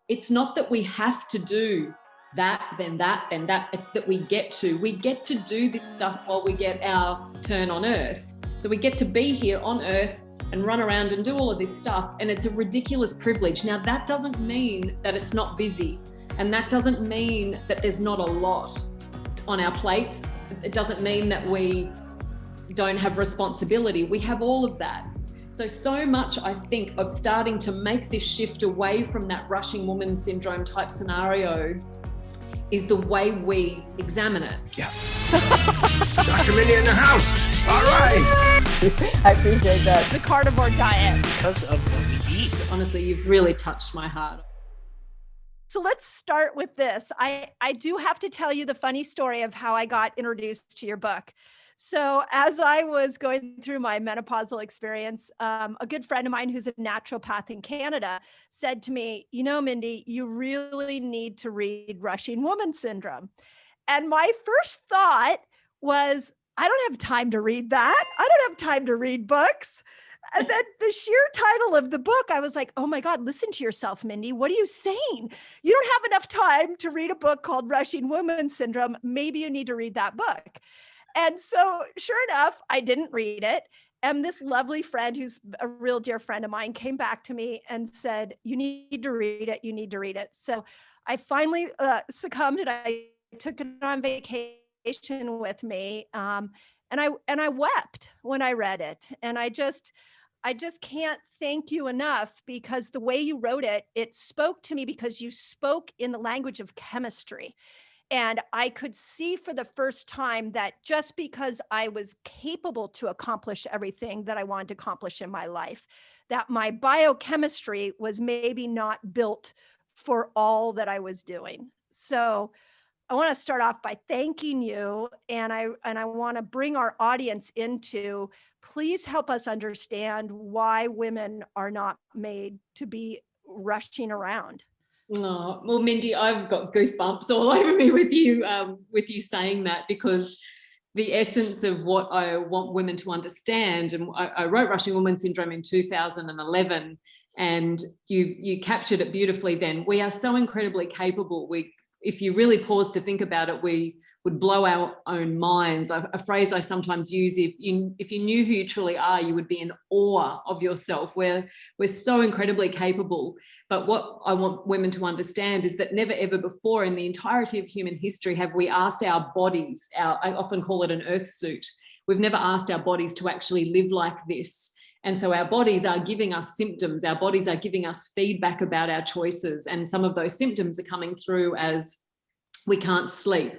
it's not that we have to do that, then that, then that. It's that we get to do this stuff while we get our turn on earth. So we get to be here on earth and run around and do all of this stuff. And it's a ridiculous privilege. Now, that doesn't mean that it's not busy. And that doesn't mean that there's not a lot on our plates. It doesn't mean that we don't have responsibility. We have all of that. So much, I think, of starting to make this shift away from that rushing woman syndrome type scenario is the way we examine it. Yes. Dr. Mindy in the house. All right. I appreciate that. The carnivore diet. Because of what we eat. Honestly, you've really touched my heart. So let's start with this. I do have to tell you the funny story of how I got introduced to your book. So as I was going through my menopausal experience, a good friend of mine who's a naturopath in Canada said to me, you know, Mindy, you really need to read Rushing Woman Syndrome. And my first thought was, I don't have time to read that. I don't have time to read books. And then the sheer title of the book, I was like, oh my God, listen to yourself, Mindy. What are you saying? You don't have enough time to read a book called Rushing Woman Syndrome. Maybe you need to read that book. And so sure enough, I didn't read it. And this lovely friend, who's a real dear friend of mine, came back to me and said, you need to read it. You need to read it. So I finally succumbed, and I took it on vacation with me. And I wept when I read it. And I just can't thank you enough, because the way you wrote it, it spoke to me because you spoke in the language of chemistry. And I could see for the first time that just because I was capable to accomplish everything that I wanted to accomplish in my life, that my biochemistry was maybe not built for all that I was doing. So I want to start off by thanking you. And I want to bring our audience into, please help us understand why women are not made to be rushing around. Oh, well, Mindy, I've got goosebumps all over me with you saying that, because the essence of what I want women to understand, and I wrote Rushing Woman Syndrome in 2011, and you captured it beautifully then. We are so incredibly capable. If you really pause to think about it, we would blow our own minds. A phrase I sometimes use, if you knew who you truly are, you would be in awe of yourself. We're so incredibly capable. But what I want women to understand is that never ever before in the entirety of human history have we asked our bodies, I often call it an earth suit. We've never asked our bodies to actually live like this. And so our bodies are giving us symptoms. Our bodies are giving us feedback about our choices. And some of those symptoms are coming through as we can't sleep,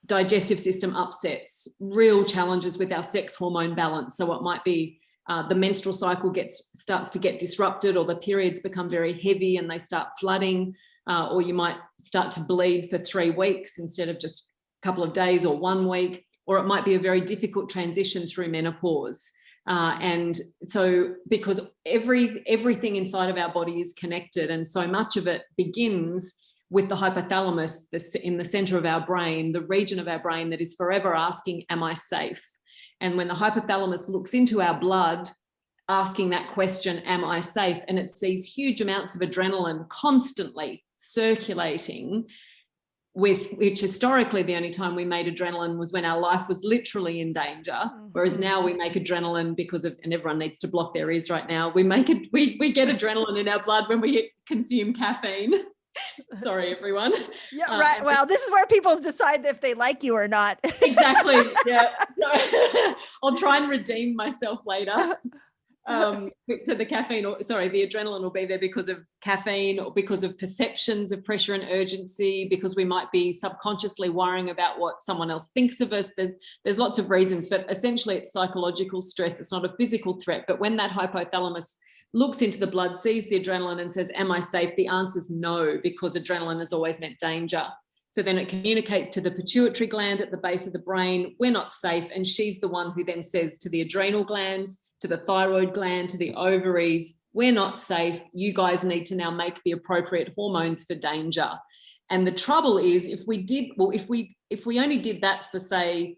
digestive system upsets, real challenges with our sex hormone balance. So it might be the menstrual cycle starts to get disrupted, or the periods become very heavy and they start flooding, or you might start to bleed for 3 weeks instead of just a couple of days or 1 week, or it might be a very difficult transition through menopause. And so because everything inside of our body is connected, and so much of it begins with the hypothalamus in the center of our brain, the region of our brain that is forever asking, am I safe? And when the hypothalamus looks into our blood, asking that question, am I safe? And it sees huge amounts of adrenaline constantly circulating, which historically the only time we made adrenaline was when our life was literally in danger. Whereas now we make adrenaline because of, and everyone needs to block their ears right now, we get adrenaline in our blood when we consume caffeine. Sorry, everyone. Yeah, right. Well, this is where people decide if they like you or not. Exactly. Yeah. So I'll try and redeem myself later. So the adrenaline will be there because of caffeine, or because of perceptions of pressure and urgency, because we might be subconsciously worrying about what someone else thinks of us. There's lots of reasons, but essentially it's psychological stress. It's not a physical threat. But when that hypothalamus looks into the blood, sees the adrenaline and says, am I safe? The answer is no, because adrenaline has always meant danger. So then it communicates to the pituitary gland at the base of the brain, we're not safe. And she's the one who then says to the adrenal glands, to the thyroid gland, to the ovaries, we're not safe. You guys need to now make the appropriate hormones for danger. And the trouble is, if we only did that for, say,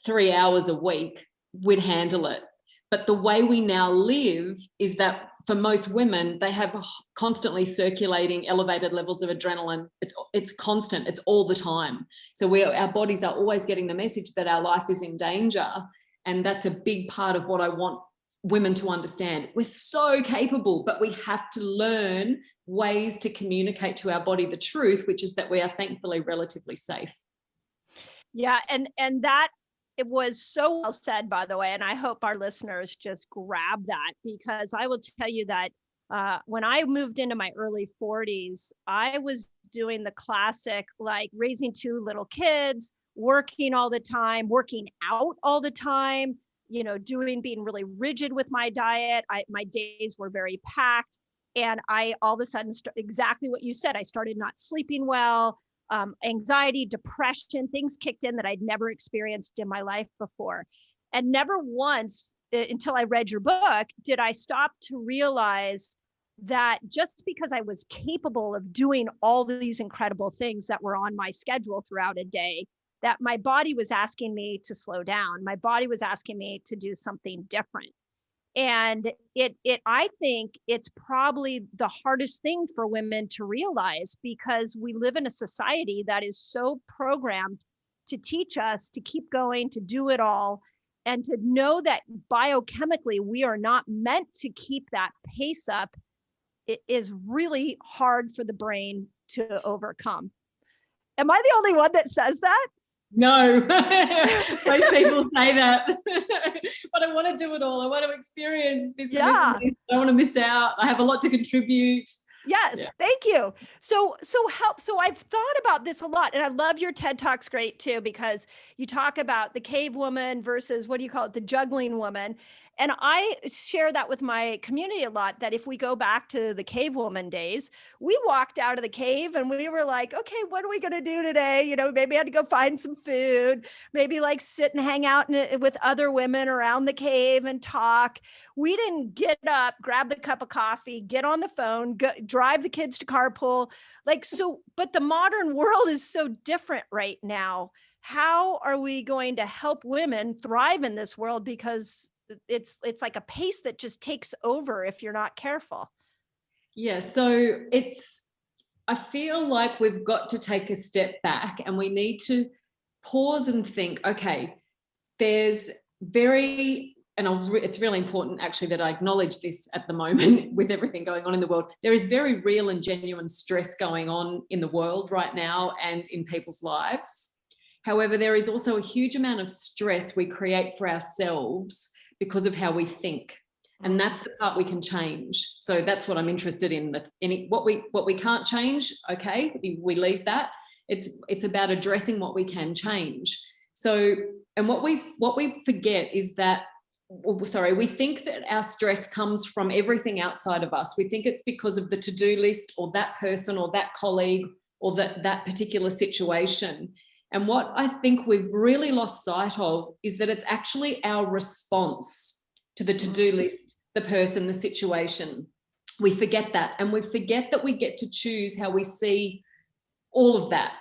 3 hours a week, we'd handle it. But the way we now live is that for most women, they have constantly circulating elevated levels of adrenaline. It's constant, it's all the time. So our bodies are always getting the message that our life is in danger. And that's a big part of what I want women to understand. We're so capable, but we have to learn ways to communicate to our body the truth, which is that we are thankfully relatively safe. Yeah, and that, it was so well said, by the way, and I hope our listeners just grab that, because I will tell you that when I moved into my early 40s, I was doing the classic, like raising 2 little kids, working all the time, working out all the time, being really rigid with my diet. My days were very packed. And I all of a sudden, exactly what you said, I started not sleeping well. Anxiety, depression, things kicked in that I'd never experienced in my life before. And never once until I read your book did I stop to realize that just because I was capable of doing all these incredible things that were on my schedule throughout a day, that my body was asking me to slow down. My body was asking me to do something different. And I think it's probably the hardest thing for women to realize, because we live in a society that is so programmed to teach us to keep going, to do it all, and to know that biochemically we are not meant to keep that pace up. It is really hard for the brain to overcome. Am I the only one that says that? No, most people say that, but I want to do it all. I want to experience this. Yeah. I don't want to miss out. I have a lot to contribute. Yes, yeah. Thank you. So I've thought about this a lot, and I love your TED Talks great too, because you talk about the cave woman versus, what do you call it, the juggling woman. And I share that with my community a lot, that if we go back to the cave woman days, we walked out of the cave and we were like, okay, what are we going to do today? Maybe I had to go find some food, maybe like sit and hang out with other women around the cave and talk. We didn't get up, grab the cup of coffee, get on the phone, drive the kids to carpool. But the modern world is so different right now. How are we going to help women thrive in this world? Because it's like a pace that just takes over if you're not careful. Yeah. So I feel like we've got to take a step back and we need to pause and think, okay, it's really important actually that I acknowledge this at the moment with everything going on in the world. There is very real and genuine stress going on in the world right now and in people's lives. However, there is also a huge amount of stress we create for ourselves because of how we think. And that's the part we can change. So that's what I'm interested in. What we can't change, okay, we leave that. It's about addressing what we can change. So, and what we forget is that, we think that our stress comes from everything outside of us. We think it's because of the to-do list or that person or that colleague or that particular situation. And what I think we've really lost sight of is that it's actually our response to the to-do list, the person, the situation. We forget that. And we forget that we get to choose how we see all of that.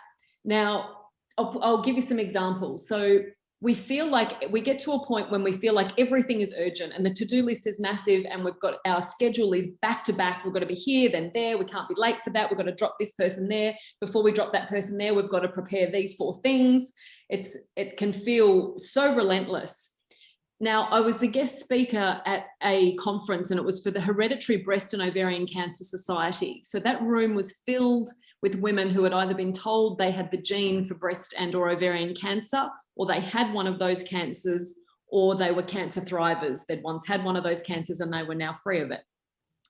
Now, I'll give you some examples. So we feel like we get to a point when we feel like everything is urgent and the to-do list is massive and we've got our schedule is back to back. We've got to be here, then there. We can't be late for that. We've got to drop this person there. Before we drop that person there, we've got to prepare these 4 things. It can feel so relentless. Now, I was the guest speaker at a conference and it was for the Hereditary Breast and Ovarian Cancer Society. So that room was filled with women who had either been told they had the gene for breast and or ovarian cancer, or they had one of those cancers, or they were cancer thrivers. They'd once had one of those cancers and they were now free of it.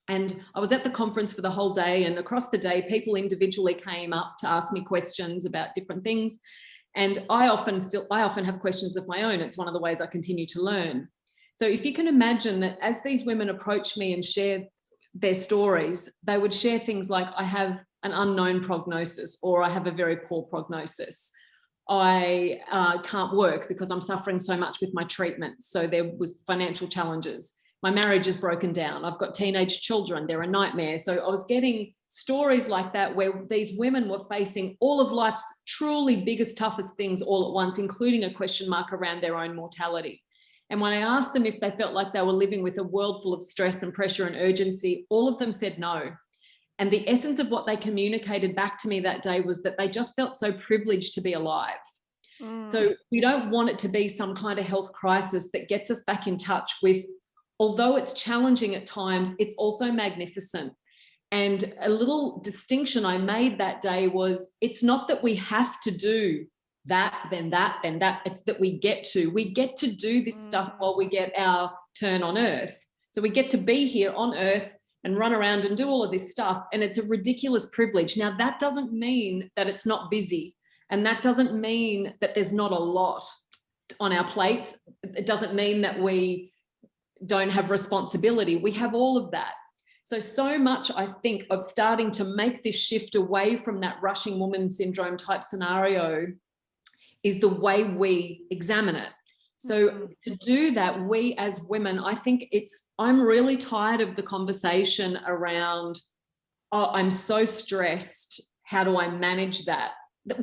And I was at the conference for the whole day, and across the day, people individually came up to ask me questions about different things. And I often have questions of my own. It's one of the ways I continue to learn. So if you can imagine that as these women approach me and share their stories, they would share things like, I have an unknown prognosis, or I have a very poor prognosis. I can't work because I'm suffering so much with my treatments. So there was financial challenges. My marriage is broken down. I've got teenage children. They're a nightmare. So I was getting stories like that where these women were facing all of life's truly biggest, toughest things all at once, including a question mark around their own mortality. And when I asked them if they felt like they were living with a world full of stress and pressure and urgency, all of them said no. And the essence of what they communicated back to me that day was that they just felt so privileged to be alive. So we don't want it to be some kind of health crisis that gets us back in touch with, although it's challenging at times, it's also magnificent. And a little distinction I made that day was, it's not that we have to do that, then that, then that. It's that we get to do this stuff while we get our turn on earth. So we get to be here on earth and run around and do all of this stuff. And it's a ridiculous privilege. Now, that doesn't mean that it's not busy. And that doesn't mean that there's not a lot on our plates. It doesn't mean that we don't have responsibility. We have all of that. So much, I think, of starting to make this shift away from that rushing woman syndrome type scenario is the way we examine it. So to do that, we as women, I think I'm really tired of the conversation around, oh, I'm so stressed. How do I manage that?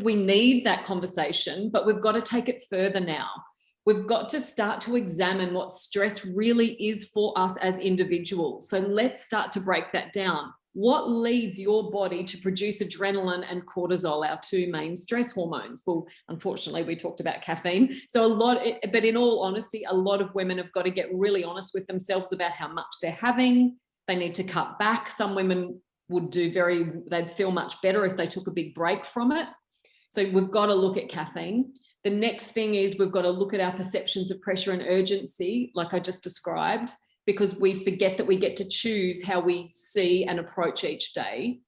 We need that conversation, but we've got to take it further now. We've got to start to examine what stress really is for us as individuals. So let's start to break that down. What leads your body to produce adrenaline and cortisol, our two main stress hormones? Well, unfortunately, we talked about caffeine. So but in all honesty, a lot of women have got to get really honest with themselves about how much they're having. They need to cut back. Some women they'd feel much better if they took a big break from it. So we've got to look at caffeine. The next thing is we've got to look at our perceptions of pressure and urgency, like I just described, because we forget that we get to choose how we see and approach each day.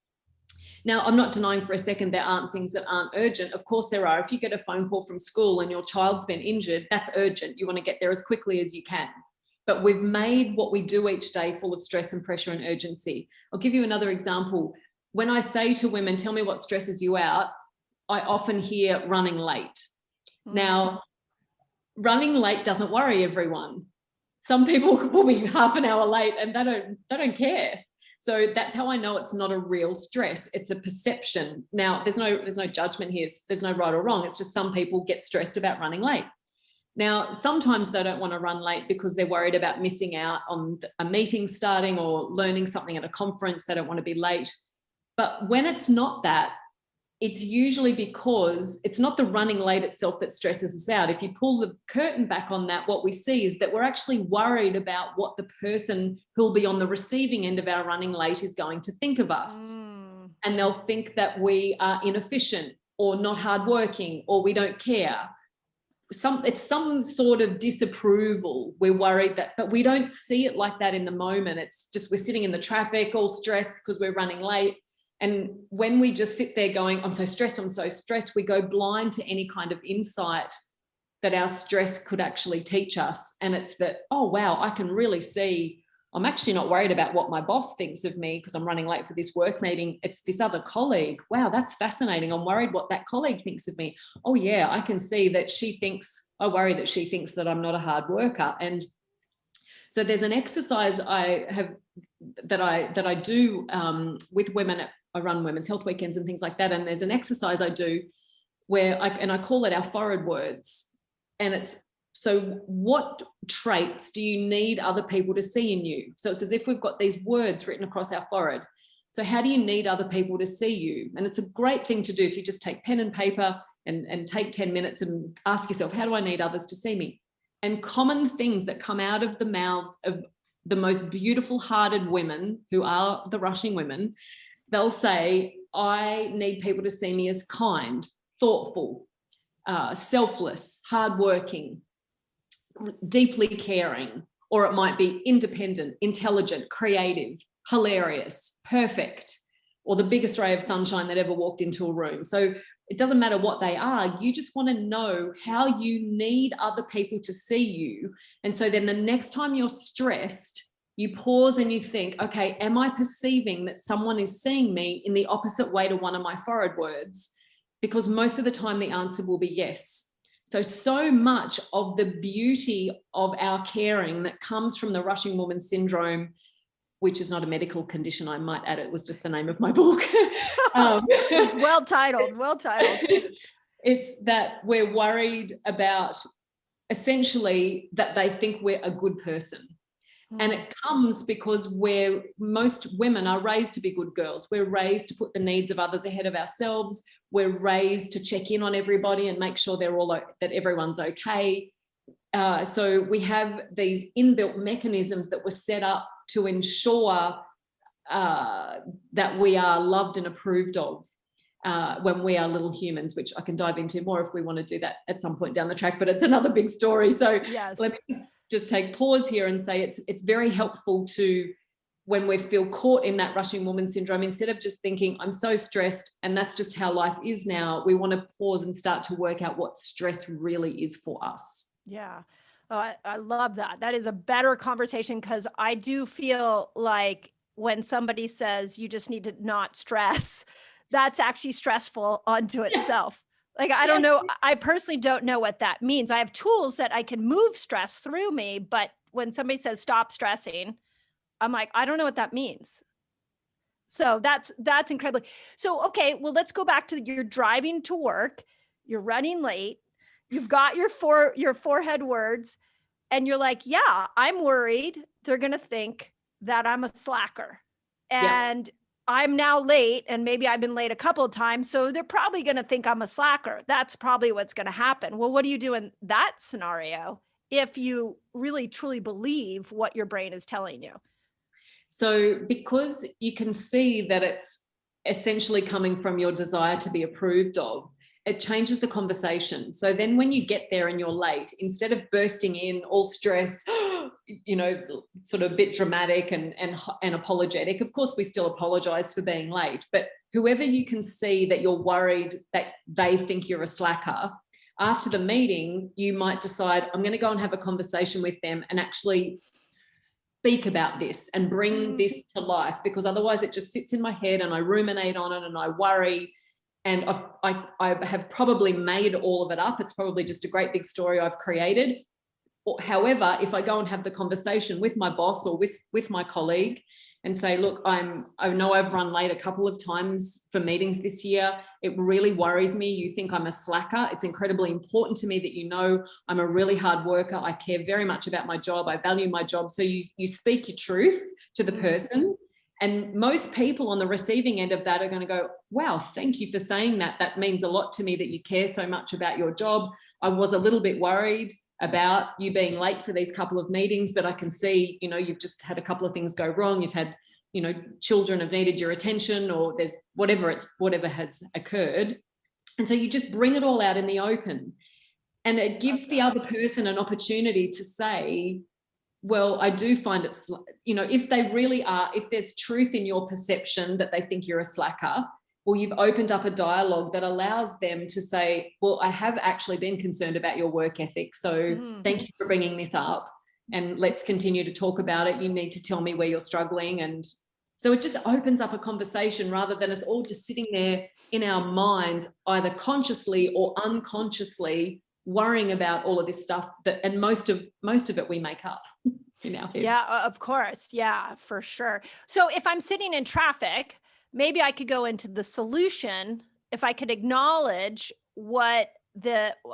Now, I'm not denying for a second there aren't things that aren't urgent. Of course there are. If you get a phone call from school and your child's been injured, that's urgent. You want to get there as quickly as you can. But we've made what we do each day full of stress and pressure and urgency. I'll give you another example. When I say to women, tell me what stresses you out, I often hear running late. Now, running late doesn't worry everyone. Some people will be half an hour late and they don't care. So that's how I know it's not a real stress. It's a perception. Now, there's no judgment here. There's no right or wrong. It's just some people get stressed about running late. Now, sometimes they don't want to run late because they're worried about missing out on a meeting starting or learning something at a conference. They don't want to be late. But when it's not that, it's usually because it's not the running late itself that stresses us out. If you pull the curtain back on that, what we see is that we're actually worried about what the person who'll be on the receiving end of our running late is going to think of us. And they'll think that we are inefficient or not hardworking or we don't care. It's some sort of disapproval. We're worried that, but we don't see it like that in the moment. It's just we're sitting in the traffic all stressed because we're running late. And when we just sit there going, I'm so stressed, we go blind to any kind of insight that our stress could actually teach us. And it's that, oh, wow, I can really see I'm actually not worried about what my boss thinks of me because I'm running late for this work meeting. It's this other colleague. Wow, that's fascinating. I'm worried what that colleague thinks of me. Oh, yeah, I can see that I worry that she thinks that I'm not a hard worker. And so there's an exercise I have that I do with women. I run women's health weekends and things like that. And there's an exercise I do where I call it our forward words. And it's, so what traits do you need other people to see in you? So it's as if we've got these words written across our forehead. So how do you need other people to see you? And it's a great thing to do if you just take pen and paper and take 10 minutes and ask yourself, how do I need others to see me? And common things that come out of the mouths of the most beautiful hearted women who are the rushing women, they'll say, I need people to see me as kind, thoughtful, selfless, hardworking, deeply caring, or it might be independent, intelligent, creative, hilarious, perfect, or the biggest ray of sunshine that ever walked into a room. So it doesn't matter what they are. You just want to know how you need other people to see you. And so then the next time you're stressed, you pause and you think, okay, am I perceiving that someone is seeing me in the opposite way to one of my forward words? Because most of the time the answer will be yes. So much of the beauty of our caring that comes from the rushing woman syndrome, which is not a medical condition, I might add, it was just the name of my book. It's well titled. It's that we're worried about essentially that they think we're a good person. And it comes because most women are raised to be good girls. We're raised to put the needs of others ahead of ourselves. We're raised to check in on everybody and make sure that everyone's okay. So we have these inbuilt mechanisms that were set up to ensure that we are loved and approved of when we are little humans, which I can dive into more if we want to do that at some point down the track, but it's another big story. So yes. Let me just take pause here and say it's very helpful to, when we feel caught in that rushing woman syndrome, instead of just thinking I'm so stressed and that's just how life is now, we want to pause and start to work out what stress really is for us. Yeah. Oh, I love that. That is a better conversation, because I do feel like when somebody says you just need to not stress, that's actually stressful onto itself. Like, I don't know. I personally don't know what that means. I have tools that I can move stress through me, but when somebody says stop stressing, I'm like, I don't know what that means. So that's incredibly. So, okay, well, let's go back to you're driving to work, you're running late, you've got your forehead words, and you're like, yeah, I'm worried they're going to think that I'm a slacker. And I'm now late, and maybe I've been late a couple of times, so they're probably going to think I'm a slacker. That's probably what's going to happen. Well, what do you do in that scenario if you really truly believe what your brain is telling you? So because you can see that it's essentially coming from your desire to be approved of, it changes the conversation. So then when you get there and you're late, instead of bursting in all stressed, sort of a bit dramatic and apologetic, of course, we still apologize for being late, but whoever you can see that you're worried that they think you're a slacker, after the meeting, you might decide, I'm going to go and have a conversation with them and actually speak about this and bring this to life, because otherwise it just sits in my head and I ruminate on it and I worry. And I have probably made all of it up. It's probably just a great big story I've created. However, if I go and have the conversation with my boss or with my colleague and say, look, I know I've run late a couple of times for meetings this year. It really worries me. You think I'm a slacker. It's incredibly important to me that you know I'm a really hard worker. I care very much about my job. I value my job. So you speak your truth to the person. And most people on the receiving end of that are going to go, wow, thank you for saying that. That means a lot to me that you care so much about your job. I was a little bit worried about you being late for these couple of meetings, but I can see, you've just had a couple of things go wrong. You've had, children have needed your attention, or there's whatever has occurred. And so you just bring it all out in the open, and it gives the other person an opportunity to say, well, I do find it, if they really are, if there's truth in your perception that they think you're a slacker, well, you've opened up a dialogue that allows them to say, well, I have actually been concerned about your work ethic. So thank you for bringing this up, and let's continue to talk about it. You need to tell me where you're struggling. And so it just opens up a conversation rather than us all just sitting there in our minds, either consciously or unconsciously worrying about all of this stuff and most of it we make up in our head. Yeah, of course. Yeah, for sure. So if I'm sitting in traffic, maybe I could go into the solution. If I could acknowledge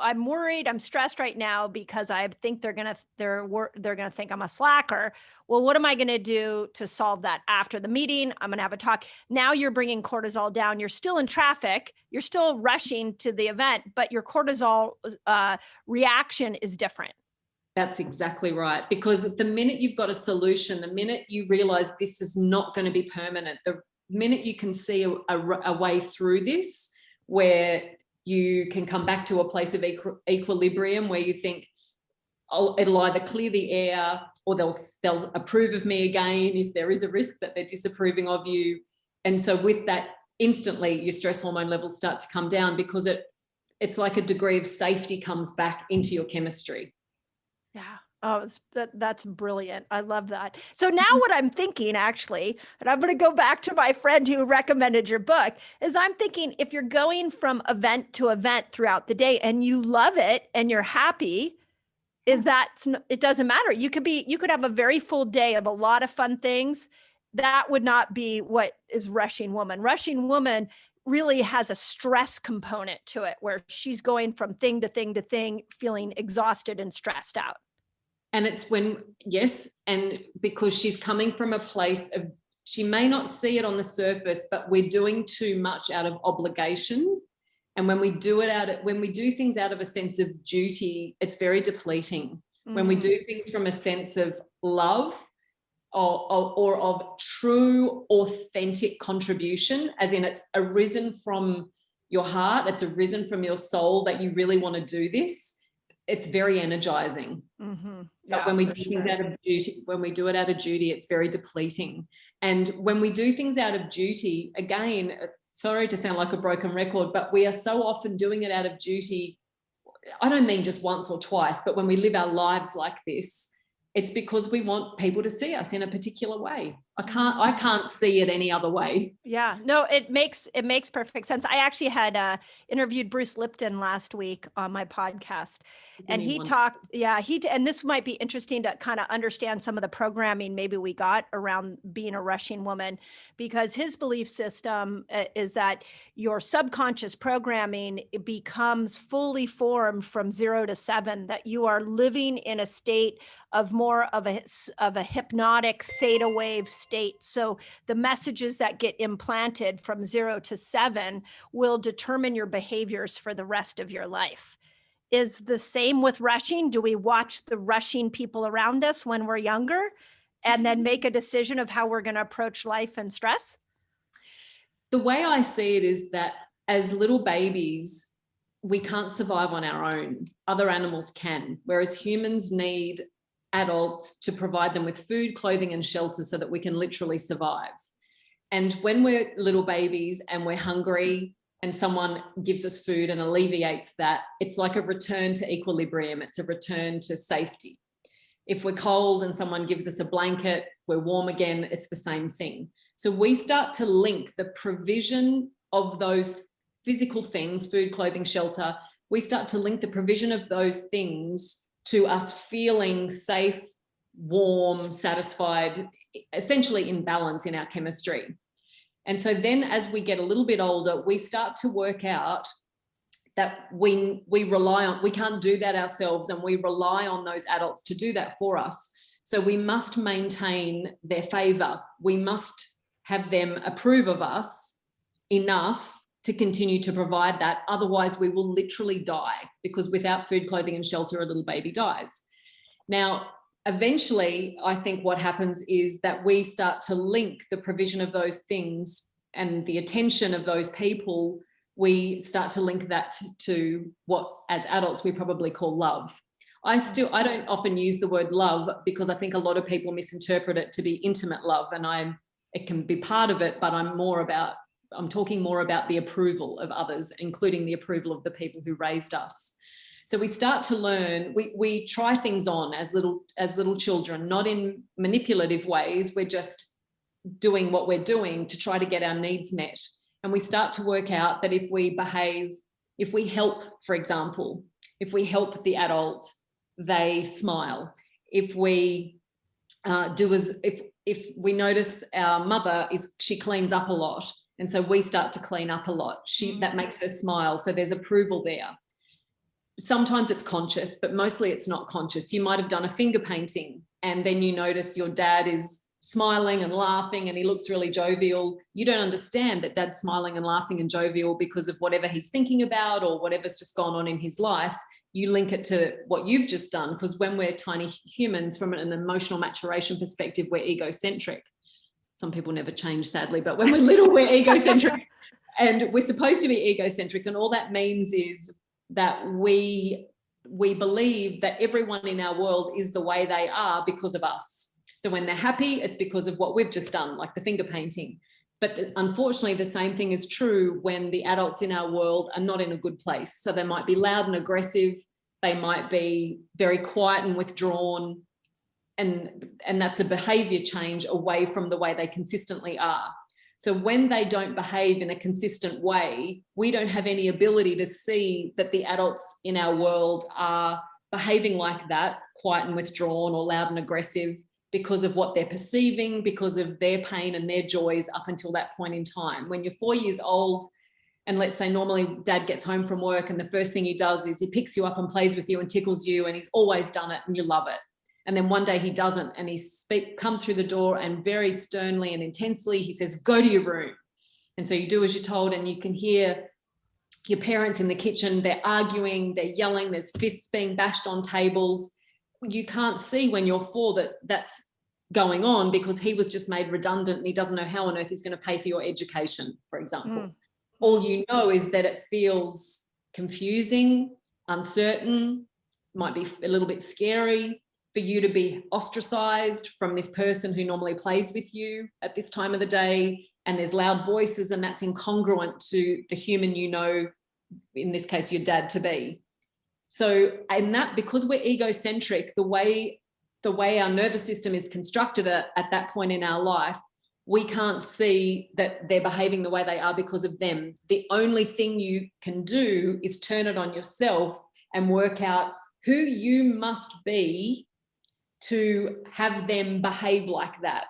I'm worried, I'm stressed right now because I think they're gonna think I'm a slacker. Well, what am I gonna do to solve that? After the meeting, I'm gonna have a talk. Now you're bringing cortisol down. You're still in traffic. You're still rushing to the event, but your cortisol reaction is different. That's exactly right. Because the minute you've got a solution, the minute you realize this is not going to be permanent, the minute you can see a way through this, where you can come back to a place of equilibrium, where you think, it'll either clear the air or they'll approve of me again if there is a risk that they're disapproving of you. And so with that, instantly your stress hormone levels start to come down, because it's like a degree of safety comes back into your chemistry. Yeah. Oh, that's brilliant. I love that. So now what I'm thinking, actually, and I'm going to go back to my friend who recommended your book, is I'm thinking, if you're going from event to event throughout the day and you love it and you're happy, it doesn't matter. You could have a very full day of a lot of fun things. That would not be what is rushing woman. Rushing woman really has a stress component to it, where she's going from thing to thing to thing, feeling exhausted and stressed out. And it's yes, and because she's coming from a place of, she may not see it on the surface, but we're doing too much out of obligation. And when we do things out of a sense of duty, it's very depleting. When we do things from a sense of love or of true, authentic contribution, as in it's arisen from your heart, it's arisen from your soul that you really want to do this, it's very energizing. But when we do things out of duty, it's very depleting. And when we do things out of duty, again, sorry to sound like a broken record, but we are so often doing it out of duty. I don't mean just once or twice, but when we live our lives like this, it's because we want people to see us in a particular way. I can't see it any other way. Yeah, no, it makes perfect sense. I actually had interviewed Bruce Lipton last week on my podcast, and he talked, and this might be interesting to kind of understand some of the programming maybe we got around being a rushing woman, because his belief system is that your subconscious programming becomes fully formed from 0 to 7, that you are living in a state of more of a hypnotic theta wave state. So the messages that get implanted from 0 to 7 will determine your behaviors for the rest of your life. Is the same with rushing? Do we watch the rushing people around us when we're younger and then make a decision of how we're going to approach life and stress? The way I see it is that as little babies, we can't survive on our own. Other animals can, whereas humans need adults to provide them with food, clothing, and shelter so that we can literally survive. And when we're little babies and we're hungry and someone gives us food and alleviates that, it's like a return to equilibrium. It's a return to safety. If we're cold and someone gives us a blanket, we're warm again, it's the same thing. So we start to link the provision of those physical things, food, clothing, shelter, we start to link the provision of those things to us feeling safe, warm, satisfied, essentially in balance in our chemistry. And so then as we get a little bit older, we start to work out that we can't do that ourselves, and we rely on those adults to do that for us. So we must maintain their favor. We must have them approve of us enough to continue to provide that. Otherwise, we will literally die, because without food, clothing, and shelter, a little baby dies. Now, eventually, I think what happens is that we start to link the provision of those things and the attention of those people. We start to link that to what, as adults, we probably call love. I don't often use the word love, because I think a lot of people misinterpret it to be intimate love, and it can be part of it, but I'm talking more about the approval of others, including the approval of the people who raised us. So we start to learn, we try things on as little children, not in manipulative ways. We're just doing what we're doing to try to get our needs met. And we start to work out that if we help, for example, if we help the adult, they smile. If we if we notice our mother she cleans up a lot, and so we start to clean up a lot, that makes her smile. So there's approval there. Sometimes it's conscious, but mostly it's not conscious. You might have done a finger painting, and then you notice your dad is smiling and laughing and he looks really jovial. You don't understand that dad's smiling and laughing and jovial because of whatever he's thinking about or whatever's just gone on in his life. You link it to what you've just done, because when we're tiny humans, from an emotional maturation perspective, we're egocentric. Some people never change, sadly, but when we're little, we're egocentric. And we're supposed to be egocentric, and all that means is that we believe that everyone in our world is the way they are because of us. So when they're happy, it's because of what we've just done, like the finger painting. But unfortunately, the same thing is true when the adults in our world are not in a good place. So they might be loud and aggressive. They might be very quiet and withdrawn. And that's a behavior change away from the way they consistently are. So when they don't behave in a consistent way, we don't have any ability to see that the adults in our world are behaving like that, quiet and withdrawn or loud and aggressive, because of what they're perceiving, because of their pain and their joys up until that point in time. When you're 4 years old, And let's say normally dad gets home from work and the first thing he does is he picks you up and plays with you and tickles you, and he's always done it and you love it. And then one day he doesn't, and he comes through the door and very sternly and intensely he says, go to your room. And so you do as you're told, and you can hear your parents in the kitchen, they're arguing, they're yelling, there's fists being bashed on tables. You can't see when you're 4 that that's going on, because he was just made redundant and he doesn't know how on earth he's going to pay for your education, for example. All you know is that it feels confusing, uncertain, might be a little bit scary for you to be ostracized from this person who normally plays with you at this time of the day. And there's loud voices, and that's incongruent to the human you know, in this case, your dad to be. So, and that, because we're egocentric, the way our nervous system is constructed at that point in our life, we can't see that they're behaving the way they are because of them. The only thing you can do is turn it on yourself and work out who you must be to have them behave like that.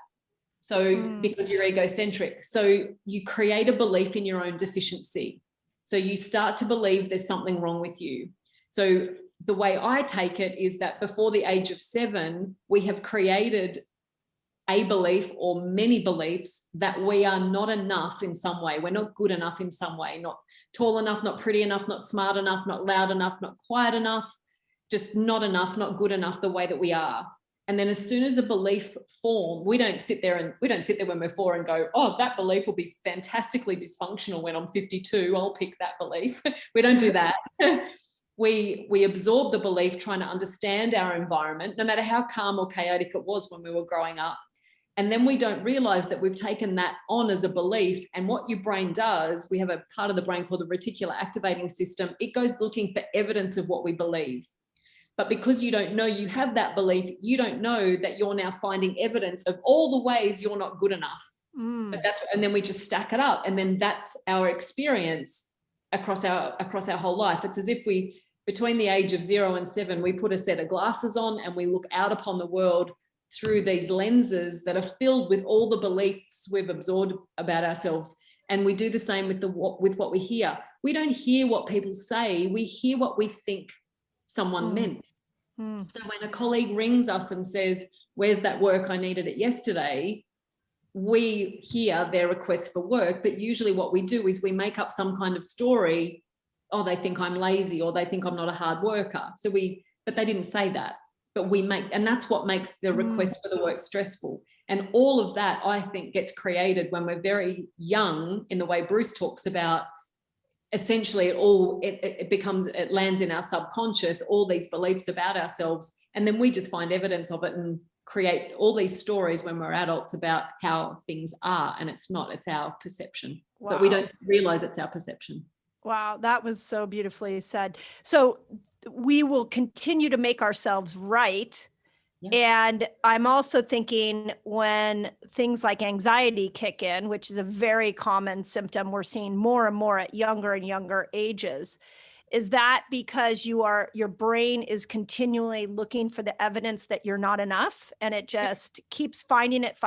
So because you're egocentric, so you create a belief in your own deficiency. So you start to believe there's something wrong with you. So the way I take it is that before the age of 7, we have created a belief or many beliefs that we are not enough in some way. We're not good enough in some way, not tall enough, not pretty enough, not smart enough, not loud enough, not quiet enough, just not enough, not good enough the way that we are. And then as soon as a belief forms, we don't sit there when we're 4 and go, oh, that belief will be fantastically dysfunctional when I'm 52. I'll pick that belief. We don't do that. We absorb the belief, trying to understand our environment, no matter how calm or chaotic it was when we were growing up. And then we don't realize that we've taken that on as a belief. And what your brain does, we have a part of the brain called the reticular activating system. It goes looking for evidence of what we believe. But because you don't know you have that belief, you don't know that you're now finding evidence of all the ways you're not good enough. But and then we just stack it up. And then that's our experience across our whole life. It's as if we, between the age of 0 and 7, we put a set of glasses on and we look out upon the world through these lenses that are filled with all the beliefs we've absorbed about ourselves. And we do the same with what we hear. We don't hear what people say. We hear what we think someone meant. So when a colleague rings us and says, where's that work? I needed it yesterday. We hear their request for work, but usually what we do is we make up some kind of story. Oh, they think I'm lazy, or they think I'm not a hard worker. But they didn't say that. But and that's what makes the request for the work stressful. And all of that, I think, gets created when we're very young, in the way Bruce talks about. Essentially, it lands in our subconscious, all these beliefs about ourselves. And then we just find evidence of it and create all these stories when we're adults about how things are. And it's not, it's our perception. Wow. But we don't realize it's our perception. Wow, that was so beautifully said. So we will continue to make ourselves right. Yeah. And I'm also thinking, when things like anxiety kick in, which is a very common symptom we're seeing more and more at younger and younger ages, is that because your brain is continually looking for the evidence that you're not enough, and it just keeps finding it.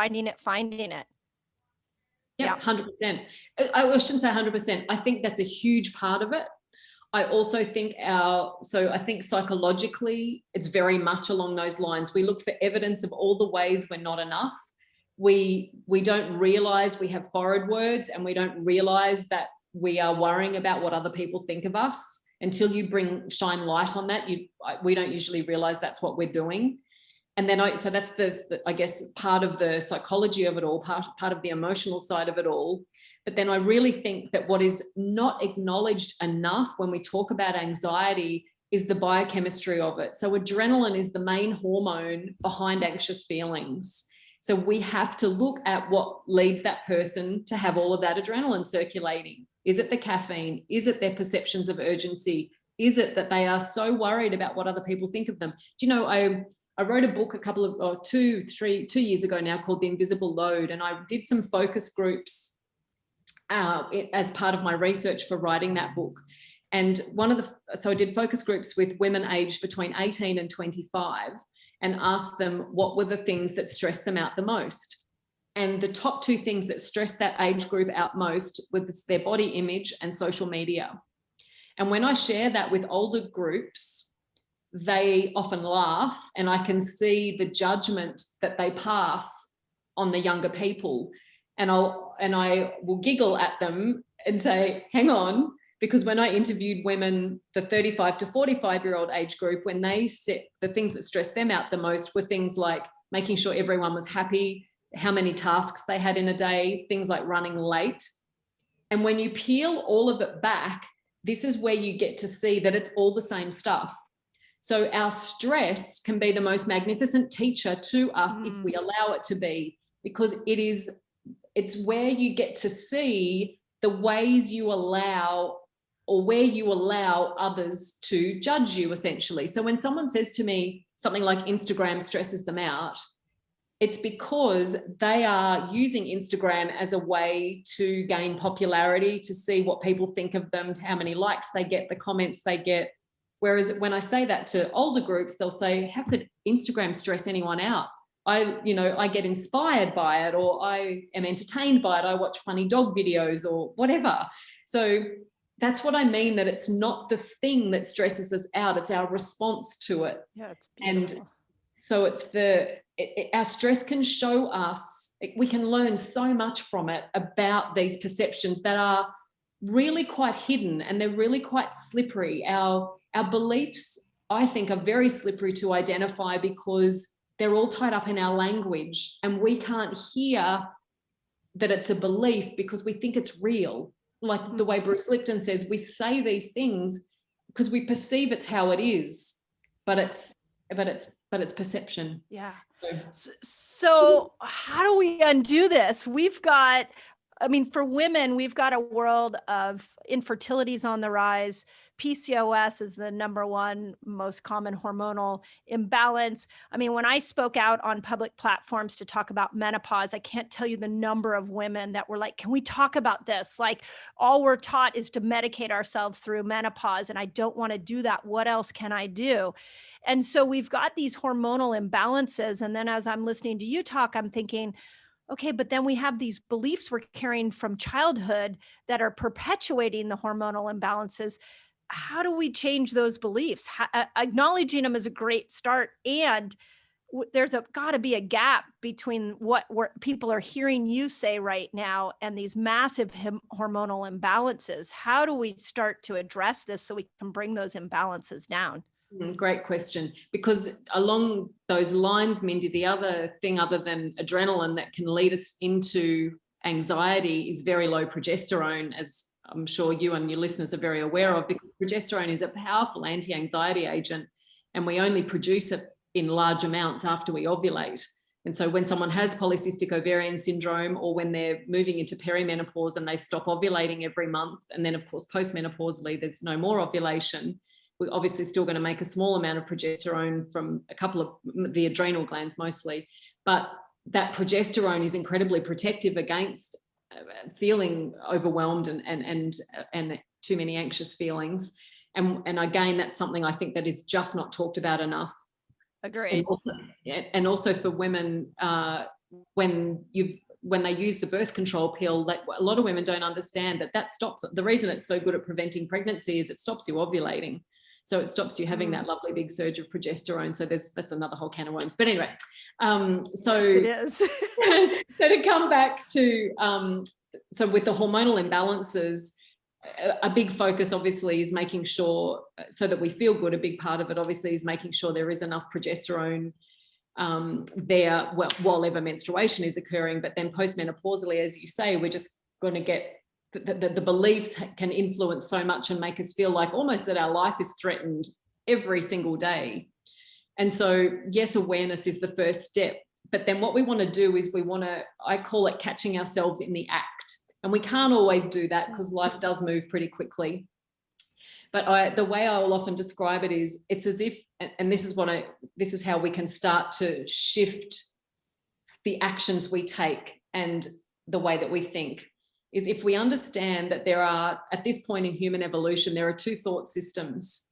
Yeah, 100%. I shouldn't say 100%. I think that's a huge part of it. I also think I think psychologically, it's very much along those lines. We look for evidence of all the ways we're not enough. We don't realize we have forward words, and we don't realize that we are worrying about what other people think of us until you shine light on that. We don't usually realize that's what we're doing. And then so that's I guess part of the psychology of it all, part of the emotional side of it all. But then I really think that what is not acknowledged enough when we talk about anxiety is the biochemistry of it. So adrenaline is the main hormone behind anxious feelings. So we have to look at what leads that person to have all of that adrenaline circulating. Is it the caffeine? Is it their perceptions of urgency? Is it that they are so worried about what other people think of them? Do you know, I wrote a book two years ago now called The Invisible Load, and I did some focus groups as part of my research for writing that book. And so I did focus groups with women aged between 18 and 25 and asked them what were the things that stressed them out the most. And the top two things that stress that age group out most was their body image and social media. And when I share that with older groups, they often laugh, and I can see the judgment that they pass on the younger people. And I will giggle at them and say, hang on, because when I interviewed women, the 35 to 45-year-old age group, when they said the things that stressed them out the most were things like making sure everyone was happy, how many tasks they had in a day, things like running late. And when you peel all of it back, this is where you get to see that it's all the same stuff. So our stress can be the most magnificent teacher to us if we allow it to be, because it's where you get to see the ways you allow, or where you allow others to judge you, essentially. So when someone says to me something like Instagram stresses them out, it's because they are using Instagram as a way to gain popularity, to see what people think of them, how many likes they get, the comments they get. Whereas when I say that to older groups, they'll say, how could Instagram stress anyone out? I get inspired by it, or I am entertained by it. I watch funny dog videos or whatever. So that's what I mean, that it's not the thing that stresses us out, it's our response to it. Yeah, it's beautiful. And so it's our stress can show us, we can learn so much from it about these perceptions that are really quite hidden, and they're really quite slippery. Our beliefs, I think, are very slippery to identify because they're all tied up in our language, and we can't hear that it's a belief because we think it's real. Like the way Bruce Lipton says, we say these things because we perceive it's how it is, but it's perception. Yeah. So how do we undo this? For women, we've got a world of infertilities on the rise. PCOS is the number one most common hormonal imbalance. When I spoke out on public platforms to talk about menopause, I can't tell you the number of women that were like, can we talk about this? Like, all we're taught is to medicate ourselves through menopause, and I don't want to do that. What else can I do? And so we've got these hormonal imbalances. And then as I'm listening to you talk, I'm thinking, okay, but then we have these beliefs we're carrying from childhood that are perpetuating the hormonal imbalances. How do we change those beliefs? Acknowledging them is a great start. And there's got to be a gap between what people are hearing you say right now and these massive hormonal imbalances. How do we start to address this so we can bring those imbalances down? Great question. Because along those lines, Mindy, the other thing other than adrenaline that can lead us into anxiety is very low progesterone, as I'm sure you and your listeners are very aware of, because progesterone is a powerful anti-anxiety agent, and we only produce it in large amounts after we ovulate. And so when someone has polycystic ovarian syndrome, or when they're moving into perimenopause and they stop ovulating every month, and then of course postmenopausally there's no more ovulation, we're obviously still going to make a small amount of progesterone from a couple of the adrenal glands mostly, but that progesterone is incredibly protective against feeling overwhelmed and too many anxious feelings. And again, that's something I think that is just not talked about enough. Agreed. And also for women, when they use the birth control pill, that a lot of women don't understand that stops. The reason it's so good at preventing pregnancy is it stops you ovulating. So it stops you having that lovely big surge of progesterone. So that's another whole can of worms. But anyway, so yes, it is. So to come back to, so with the hormonal imbalances, a big focus obviously is making sure, so that we feel good, a big part of it obviously is making sure there is enough progesterone there while ever menstruation is occurring. But then postmenopausally, as you say, we're just going to get the beliefs can influence so much and make us feel like almost that our life is threatened every single day. And so yes, awareness is the first step, but then what we want to do is I call it catching ourselves in the act. And we can't always do that because life does move pretty quickly. But the way I will often describe it is, it's as if, and this is how we can start to shift the actions we take and the way that we think, is if we understand that there are, at this point in human evolution, there are two thought systems.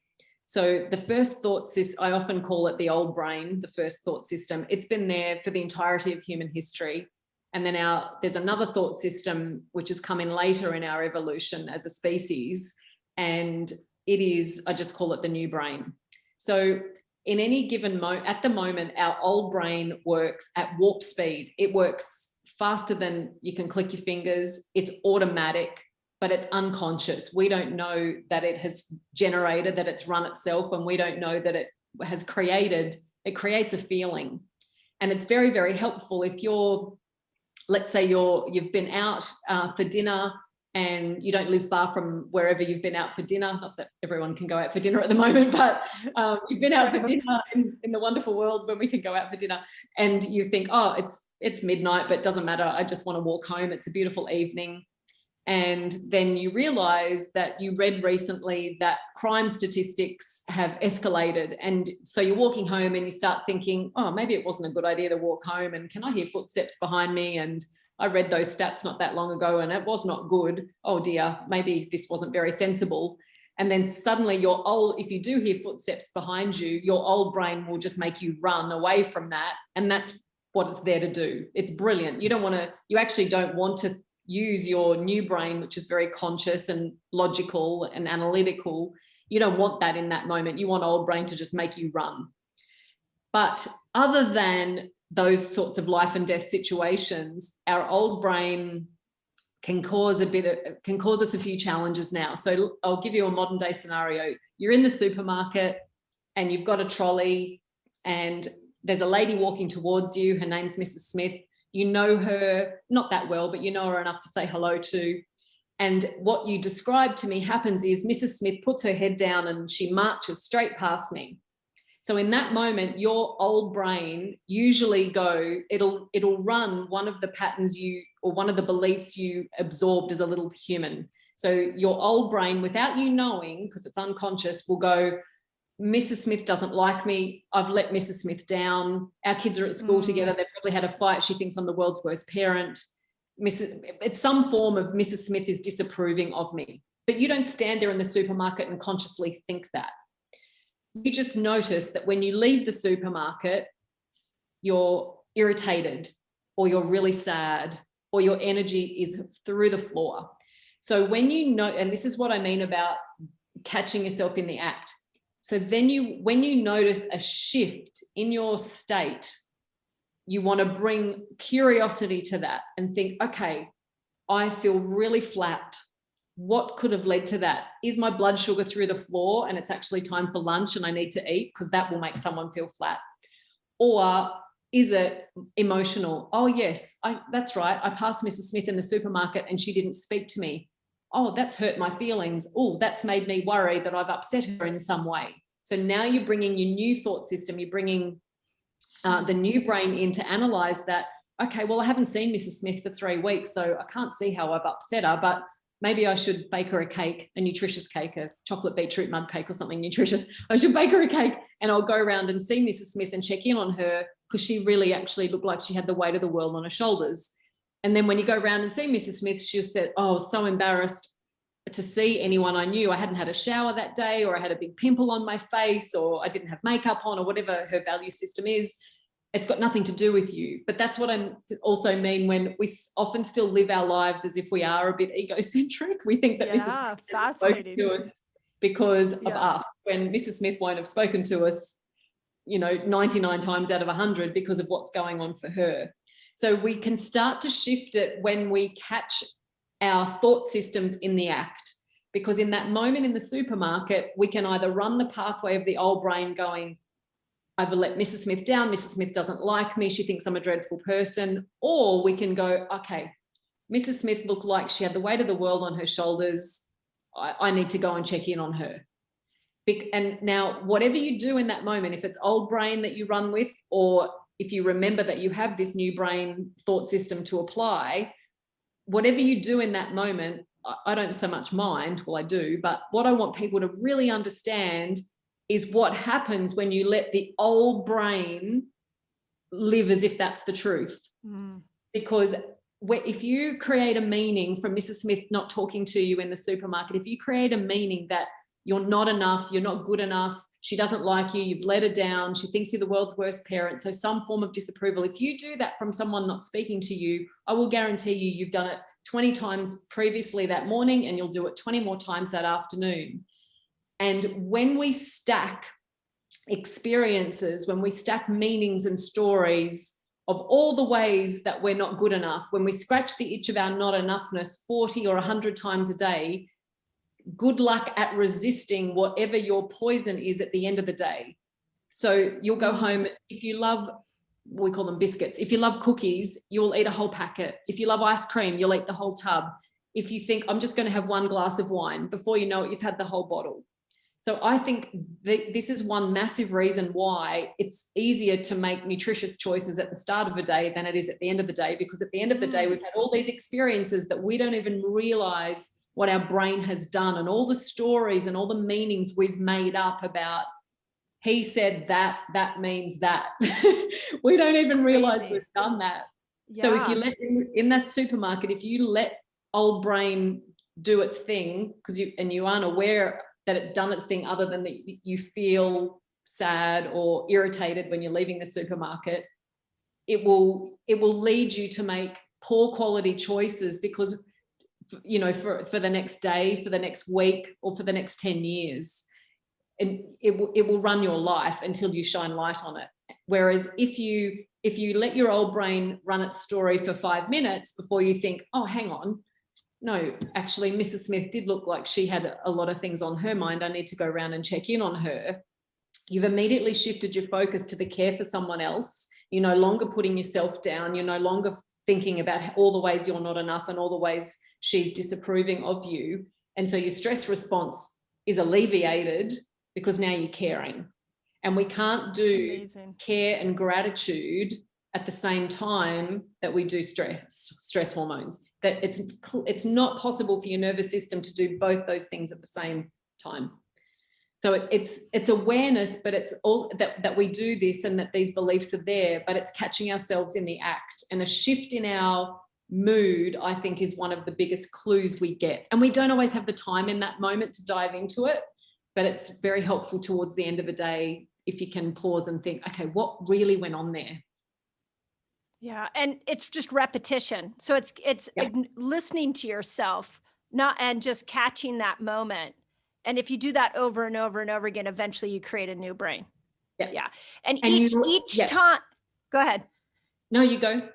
So the first thought system, I often call it the old brain, the first thought system. It's been there for the entirety of human history. And then there's another thought system, which has come in later in our evolution as a species. And it is, I just call it the new brain. So in any given at the moment, our old brain works at warp speed. It works faster than you can click your fingers. It's automatic, but it's unconscious. We don't know that it has generated, that it's run itself, and we don't know that it has created, it creates a feeling. And it's very, very helpful if let's say you've been out for dinner and you don't live far from wherever you've been out for dinner. Not that everyone can go out for dinner at the moment, but you've been out for dinner in the wonderful world when we can go out for dinner, and you think, oh, it's midnight, but it doesn't matter. I just want to walk home. It's a beautiful evening. And then you realize that you read recently that crime statistics have escalated. And so you're walking home and you start thinking, oh, maybe it wasn't a good idea to walk home. And can I hear footsteps behind me? And I read those stats not that long ago and it was not good. Oh dear, maybe this wasn't very sensible. And then suddenly if you do hear footsteps behind you, your old brain will just make you run away from that. And that's what it's there to do. It's brilliant. You actually don't want to use your new brain, which is very conscious and logical and analytical. You don't want that in that moment. You want old brain to just make you run. But other than those sorts of life and death situations, our old brain can cause us a few challenges now. So I'll give you a modern day scenario. You're in the supermarket and you've got a trolley and there's a lady walking towards you. Her name's Mrs. Smith. You know her not that well, but you know her enough to say hello to. And what you described to me happens is Mrs. Smith puts her head down and she marches straight past me. So in that moment, your old brain usually it'll run one of the patterns or one of the beliefs you absorbed as a little human. So your old brain, without you knowing, because it's unconscious, will go, Mrs. Smith doesn't like me. I've let Mrs. Smith down. Our kids are at school together. They've probably had a fight. She thinks I'm the world's worst parent. It's some form of Mrs. Smith is disapproving of me. But you don't stand there in the supermarket and consciously think that. You just notice that when you leave the supermarket, you're irritated or you're really sad or your energy is through the floor. So when you know, and this is what I mean about catching yourself in the act. So then when you notice a shift in your state, you want to bring curiosity to that and think, okay, I feel really flat. What could have led to that? Is my blood sugar through the floor and it's actually time for lunch and I need to eat because that will make someone feel flat? Or is it emotional? Oh, yes, that's right. I passed Mrs. Smith in the supermarket and she didn't speak to me. Oh, that's hurt my feelings. Oh, that's made me worry that I've upset her in some way. So now you're bringing your new thought system. You're bringing the new brain in to analyze that. Okay, well, I haven't seen Mrs. Smith for 3 weeks, so I can't see how I've upset her, but maybe I should bake her a cake, a nutritious cake, a chocolate beetroot mud cake or something nutritious. I should bake her a cake and I'll go around and see Mrs. Smith and check in on her because she really actually looked like she had the weight of the world on her shoulders. And then when you go around and see Mrs. Smith, she'll say, oh, so embarrassed to see anyone I knew. I hadn't had a shower that day, or I had a big pimple on my face, or I didn't have makeup on, or whatever her value system is. It's got nothing to do with you. But that's what I also mean when we often still live our lives as if we are a bit egocentric. We think that Mrs. Smith spoke to us because of us, when Mrs. Smith won't have spoken to us, 99 times out of 100 because of what's going on for her. So we can start to shift it when we catch our thought systems in the act, because in that moment in the supermarket, we can either run the pathway of the old brain going, I've let Mrs. Smith down. Mrs. Smith doesn't like me. She thinks I'm a dreadful person. Or we can go, okay, Mrs. Smith looked like she had the weight of the world on her shoulders. I need to go and check in on her. And now, whatever you do in that moment, if it's old brain that you run with, or if you remember that you have this new brain thought system to apply, whatever you do in that moment, I don't so much mind, well, I do, but what I want people to really understand is what happens when you let the old brain live as if that's the truth. Because if you create a meaning from Mrs. Smith not talking to you in the supermarket, if you create a meaning that you're not enough, you're not good enough, she doesn't like you, you've let her down, she thinks you're the world's worst parent. So some form of disapproval. If you do that from someone not speaking to you, I will guarantee you, you've done it 20 times previously that morning, and you'll do it 20 more times that afternoon. And when we stack experiences, when we stack meanings and stories of all the ways that we're not good enough, when we scratch the itch of our not enoughness 40 or 100 times a day, good luck at resisting whatever your poison is at the end of the day. So you'll go home, if you love, we call them biscuits, if you love cookies, you'll eat a whole packet. If you love ice cream, you'll eat the whole tub. If you think, I'm just going to have one glass of wine, before you know it, you've had the whole bottle. So I think this is one massive reason why it's easier to make nutritious choices at the start of a day than it is at the end of the day, because at the end of the day, we've had all these experiences that we don't even realize what our brain has done, and all the stories and all the meanings we've made up about, he said that means that. We don't even realize we've done that. Yeah. So if you let, in that supermarket, if you let old brain do its thing, because you aren't aware that it's done its thing, other than that you feel sad or irritated when you're leaving the supermarket, it will lead you to make poor quality choices, because, you know, for the next day, for the next week, or for the next 10 years, and it will run your life until you shine light on it. Whereas if you let your old brain run its story for 5 minutes before you think, oh, hang on, no, actually, Mrs. Smith did look like she had a lot of things on her mind, I need to go around and check in on her. You've immediately shifted your focus to the care for someone else. You're no longer putting yourself down. You're no longer thinking about all the ways you're not enough and all the ways she's disapproving of you. And so your stress response is alleviated, because now you're caring. And we can't do care and gratitude at the same time that we do stress hormones. That it's not possible for your nervous system to do both those things at the same time. So it's awareness, but it's all that we do this, and that these beliefs are there, but it's catching ourselves in the act. And a shift in our mood, I think, is one of the biggest clues we get. And we don't always have the time in that moment to dive into it, but it's very helpful towards the end of a day if you can pause and think, okay, what really went on there? Yeah. And it's just repetition. So it's listening to yourself, and just catching that moment. And if you do that over and over and over again, eventually you create a new brain. Yeah. And each time, go ahead. No, you go.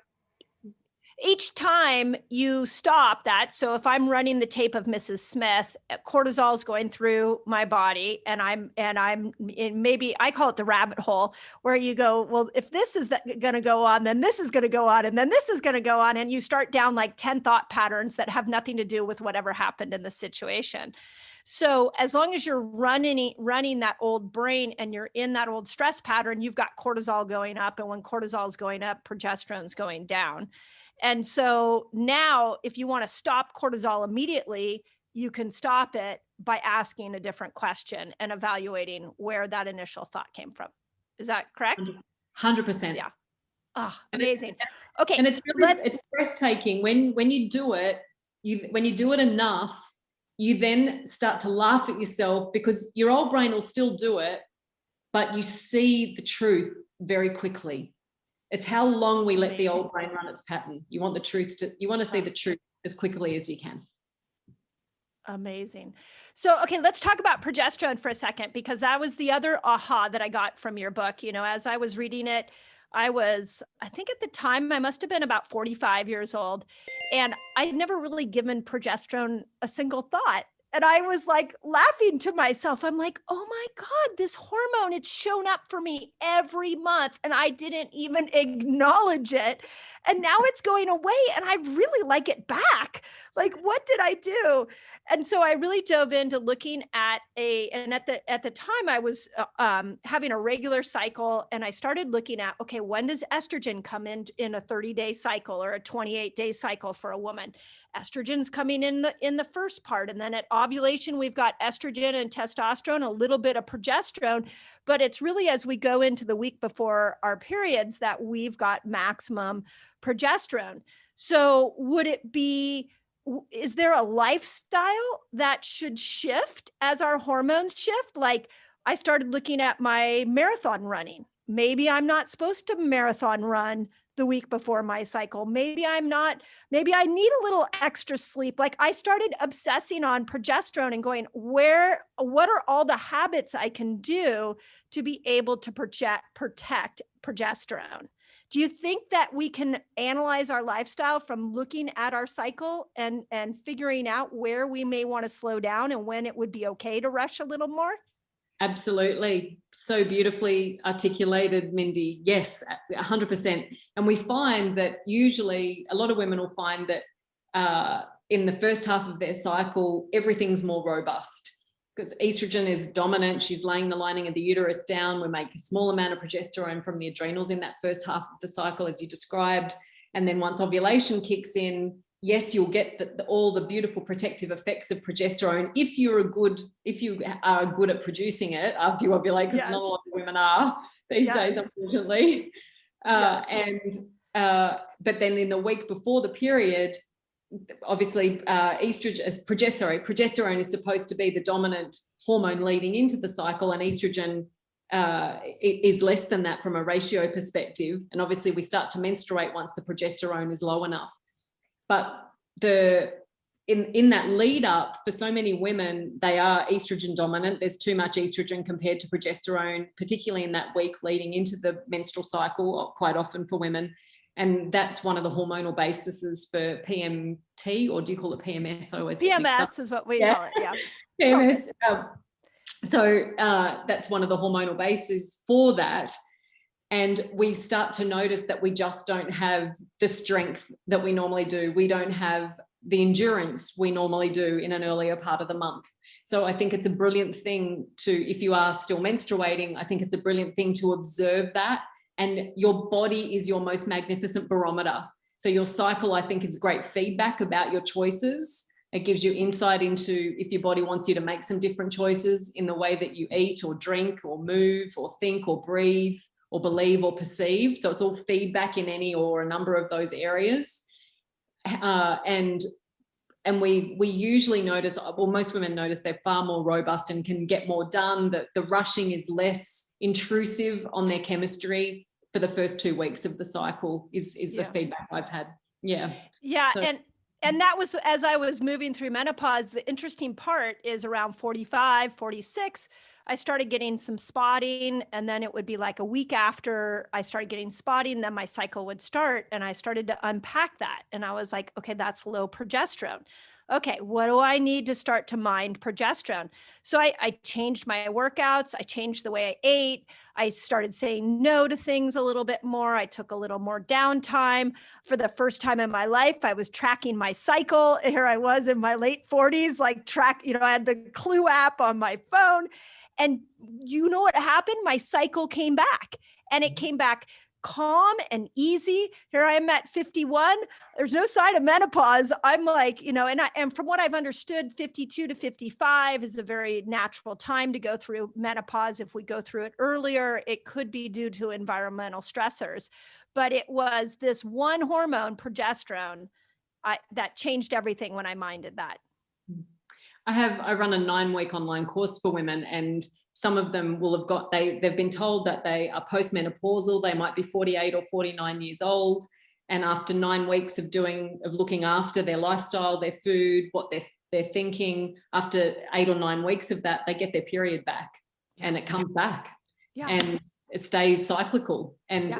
Each time you stop that, so if I'm running the tape of Mrs. Smith, cortisol is going through my body, and I'm in, maybe I call it the rabbit hole, where you go, well, if this is going to go on, then this is going to go on, and then this is going to go on, and you start down like 10 thought patterns that have nothing to do with whatever happened in the situation. So as long as you're running that old brain and you're in that old stress pattern, you've got cortisol going up, and when cortisol is going up, progesterone's going down. And so now, if you want to stop cortisol immediately, you can stop it by asking a different question and evaluating where that initial thought came from. Is that correct? 100%. Yeah. Oh, amazing. Okay. And it's breathtaking when you do it. When you do it enough, you then start to laugh at yourself, because your old brain will still do it, but you see the truth very quickly. It's how long we let the old brain run its pattern. You want to see the truth as quickly as you can. Amazing. So, okay, let's talk about progesterone for a second, because that was the other aha that I got from your book. You know, as I was reading it, I think at the time I must have been about 45 years old, and I'd never really given progesterone a single thought. And I was like laughing to myself. I'm like, oh my God, this hormone, it's shown up for me every month, and I didn't even acknowledge it. And now it's going away, and I really like it back. Like, what did I do? And so I really dove into looking at at the time I was having a regular cycle, and I started looking at, okay, when does estrogen come in a 30-day cycle or a 28-day cycle for a woman? Estrogen's coming in the first part, and then at ovulation we've got estrogen and testosterone, a little bit of progesterone, but it's really as we go into the week before our periods that we've got maximum progesterone. So is there a lifestyle that should shift as our hormones shift? Like, I started looking at my marathon running. Maybe I'm not supposed to marathon run the week before my cycle. Maybe I need a little extra sleep. Like I started obsessing on progesterone and going, what are all the habits I can do to be able to protect progesterone? Do you think that we can analyze our lifestyle from looking at our cycle and figuring out where we may want to slow down and when it would be okay to rush a little more? Absolutely. So beautifully articulated, Mindy. Yes, 100%. And we find that usually a lot of women will find that in the first half of their cycle, everything's more robust because estrogen is dominant. She's laying the lining of the uterus down. We make a small amount of progesterone from the adrenals in that first half of the cycle, as you described. And then once ovulation kicks in, yes, you'll get all the beautiful protective effects of progesterone if you are good at producing it after you ovulate, because not a lot of women are these days, unfortunately. But then in the week before the period, obviously progesterone is supposed to be the dominant hormone leading into the cycle, and estrogen is less than that from a ratio perspective. And obviously we start to menstruate once the progesterone is low enough. But in that lead up, for so many women, they are estrogen dominant. There's too much estrogen compared to progesterone, particularly in that week leading into the menstrual cycle, quite often for women. And that's one of the hormonal bases for PMT, or do you call it PMS? PMS is what we call it, yeah. PMS. So that's one of the hormonal bases for that. And we start to notice that we just don't have the strength that we normally do. We don't have the endurance we normally do in an earlier part of the month. So I think it's a brilliant thing if you are still menstruating, I think it's a brilliant thing to observe that. And your body is your most magnificent barometer. So your cycle, I think, is great feedback about your choices. It gives you insight into if your body wants you to make some different choices in the way that you eat or drink or move or think or breathe or believe or perceive. So it's all feedback in any or a number of those areas. And we usually notice, well, most women notice they're far more robust and can get more done, that the rushing is less intrusive on their chemistry for the first 2 weeks of the cycle is the feedback I've had. Yeah. So, and that was, as I was moving through menopause, the interesting part is around 45, 46, I started getting some spotting, and then it would be like a week after I started getting spotting, then my cycle would start, and I started to unpack that. And I was like, okay, that's low progesterone. Okay, what do I need to start to mine progesterone? So I changed my workouts. I changed the way I ate. I started saying no to things a little bit more. I took a little more downtime. For the first time in my life, I was tracking my cycle. Here I was in my late 40s, I had the Clue app on my phone. And you know what happened? My cycle came back, and it came back calm and easy. Here I am at 51. There's no sign of menopause. I'm like, and from what I've understood, 52 to 55 is a very natural time to go through menopause. If we go through it earlier, it could be due to environmental stressors. But it was this one hormone, progesterone, that changed everything when I minded that. I run a 9-week online course for women, and some of them will have they've been told that they are postmenopausal. They might be 48 or 49 years old. And after 9 weeks of looking after their lifestyle, their food, what they're thinking, after 8 or 9 weeks of that, they get their period back, and it comes back, and it stays cyclical. And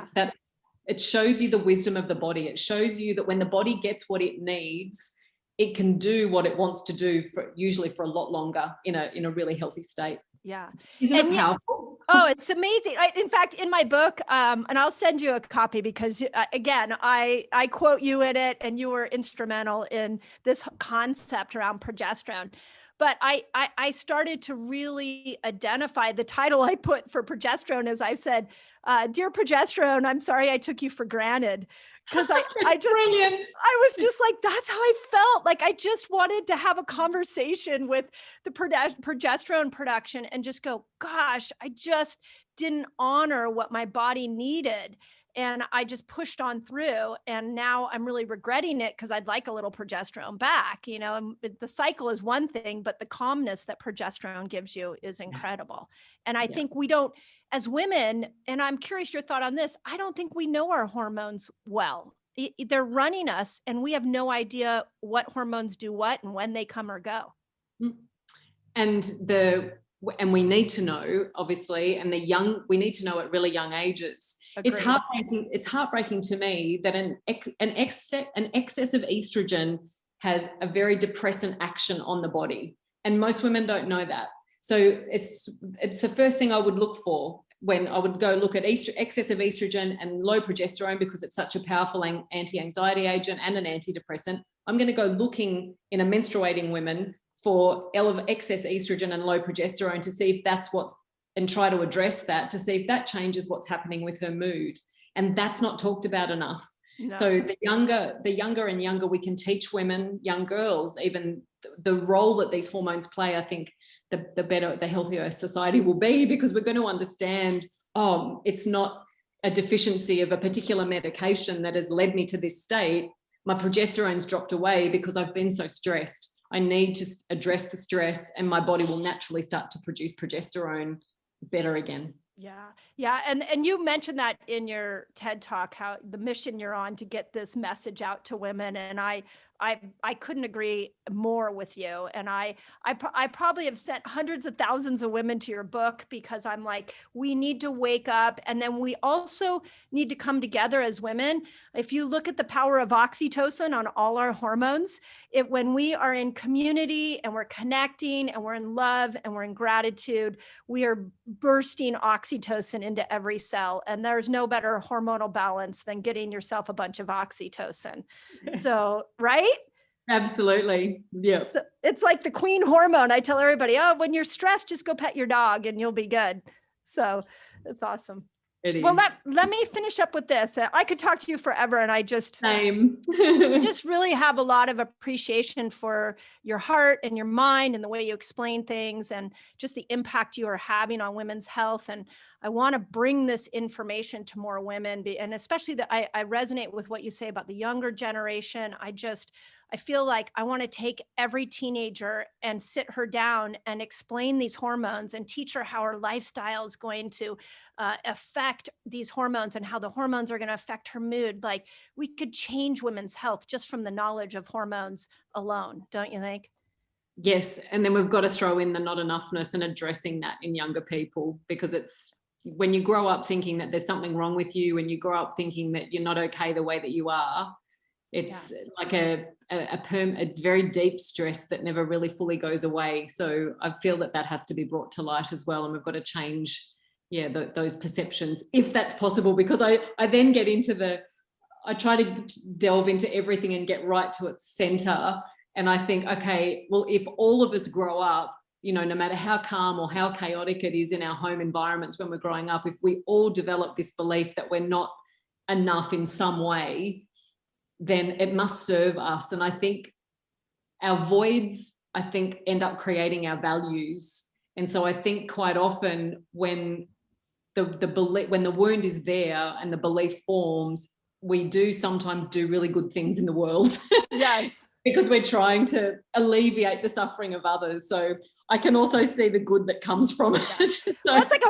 it shows you the wisdom of the body. It shows you that when the body gets what it needs, it can do what it wants to do usually for a lot longer in a really healthy state. Yeah. Isn't it powerful? Oh, it's amazing. In fact, in my book, and I'll send you a copy because again, I quote you in it, and you were instrumental in this concept around progesterone. But I started to really identify the title I put for progesterone as I said, dear progesterone, I'm sorry I took you for granted. Because I was just like, that's how I felt. Like I just wanted to have a conversation with the progesterone production and just go, gosh, I just didn't honor what my body needed. And I just pushed on through, and now I'm really regretting it because I'd like a little progesterone back, you know. And the cycle is one thing, but the calmness that progesterone gives you is incredible. And I think we don't, as women, and I'm curious your thought on this, I don't think we know our hormones well. They're running us, and we have no idea what hormones do what and when they come or go. And we need to know, obviously, and we need to know at really young ages. Agreed. It's heartbreaking to me that an excess of estrogen has a very depressant action on the body. And most women don't know that. So it's the first thing I would look for when I would go look at excess of estrogen and low progesterone, because it's such a powerful anti-anxiety agent and an antidepressant. I'm going to go looking in a menstruating woman for excess estrogen and low progesterone to see if that's and try to address that, to see if that changes what's happening with her mood. And that's not talked about enough. No. So the younger and younger we can teach women, young girls, even the role that these hormones play, I think the better, the healthier society will be, because we're going to understand, it's not a deficiency of a particular medication that has led me to this state. My progesterone's dropped away because I've been so stressed. I need to address the stress, and my body will naturally start to produce progesterone better again. Yeah. And you mentioned that in your TED Talk, how the mission you're on to get this message out to women. And I couldn't agree more with you. And I probably have sent hundreds of thousands of women to your book, because I'm like, we need to wake up. And then we also need to come together as women. If you look at the power of oxytocin on all our hormones, when we are in community and we're connecting and we're in love and we're in gratitude, we are bursting oxytocin into every cell. And there's no better hormonal balance than getting yourself a bunch of oxytocin. So, right? Absolutely. Yeah. So it's like the queen hormone. I tell everybody, when you're stressed, just go pet your dog and you'll be good. So it's awesome. It is. Well, let me finish up with this. I could talk to you forever, and I just Same. just really have a lot of appreciation for your heart and your mind and the way you explain things, and just the impact you are having on women's health. And I want to bring this information to more women, and especially that I resonate with what you say about the younger generation. I feel like I want to take every teenager and sit her down and explain these hormones and teach her how her lifestyle is going to affect these hormones, and how the hormones are going to affect her mood. Like, we could change women's health just from the knowledge of hormones alone, don't you think? Yes. And then we've got to throw in the not enoughness and addressing that in younger people, because it's when you grow up thinking that there's something wrong with you, and you grow up thinking that you're not okay the way that you are, it's like a very deep stress that never really fully goes away. So I feel that has to be brought to light as well. And we've got to change, those perceptions, if that's possible, because I then get into I try to delve into everything and get right to its center. And I think, okay, well, if all of us grow up, no matter how calm or how chaotic it is in our home environments when we're growing up, if we all develop this belief that we're not enough in some way, then it must serve us. And I think our voids, end up creating our values. And so I think quite often when the wound is there and the belief forms, we do sometimes do really good things in the world. Yes. Because we're trying to alleviate the suffering of others. So I can also see the good that comes from it. So that's like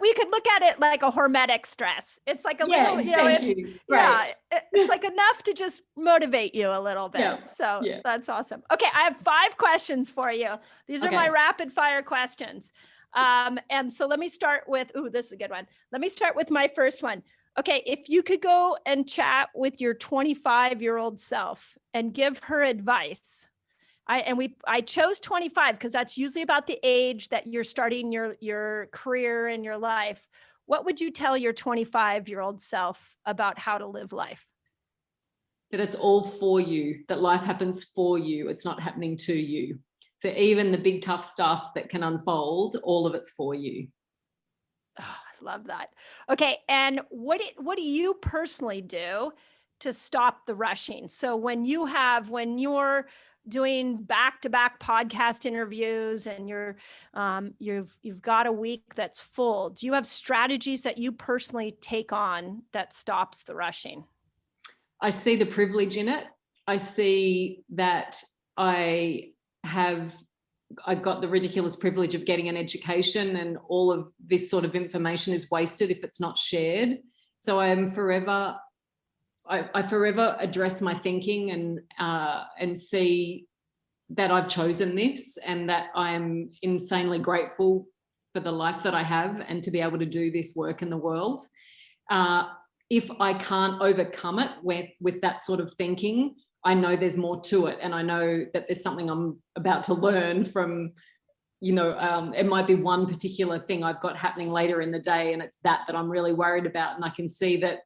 we could look at it like a hormetic stress. It's like a little, it's like enough to just motivate you a little bit. Yeah. So that's awesome. Okay. I have 5 questions for you. These are my rapid fire questions. And so let me start with, this is a good one. Let me start with my first one. Okay, if you could go and chat with your 25-year-old self and give her advice, I chose 25 because that's usually about the age that you're starting your career and your life. What would you tell your 25-year-old self about how to live life? That it's all for you, that life happens for you. It's not happening to you. So even the big tough stuff that can unfold, all of it's for you. Oh, I love that. Okay. And what do you personally do to stop the rushing? So when you're doing back-to-back podcast interviews and you've got a week that's full. Do you have strategies that you personally take on that stops the rushing? I see the privilege in it. I see that I got the ridiculous privilege of getting an education, and all of this sort of information is wasted if it's not shared. So I forever address my thinking and see that I've chosen this, and that I'm insanely grateful for the life that I have and to be able to do this work in the world. If I can't overcome it with that sort of thinking, I know there's more to it. And I know that there's something I'm about to learn from, it might be one particular thing I've got happening later in the day. And it's that I'm really worried about. And I can see that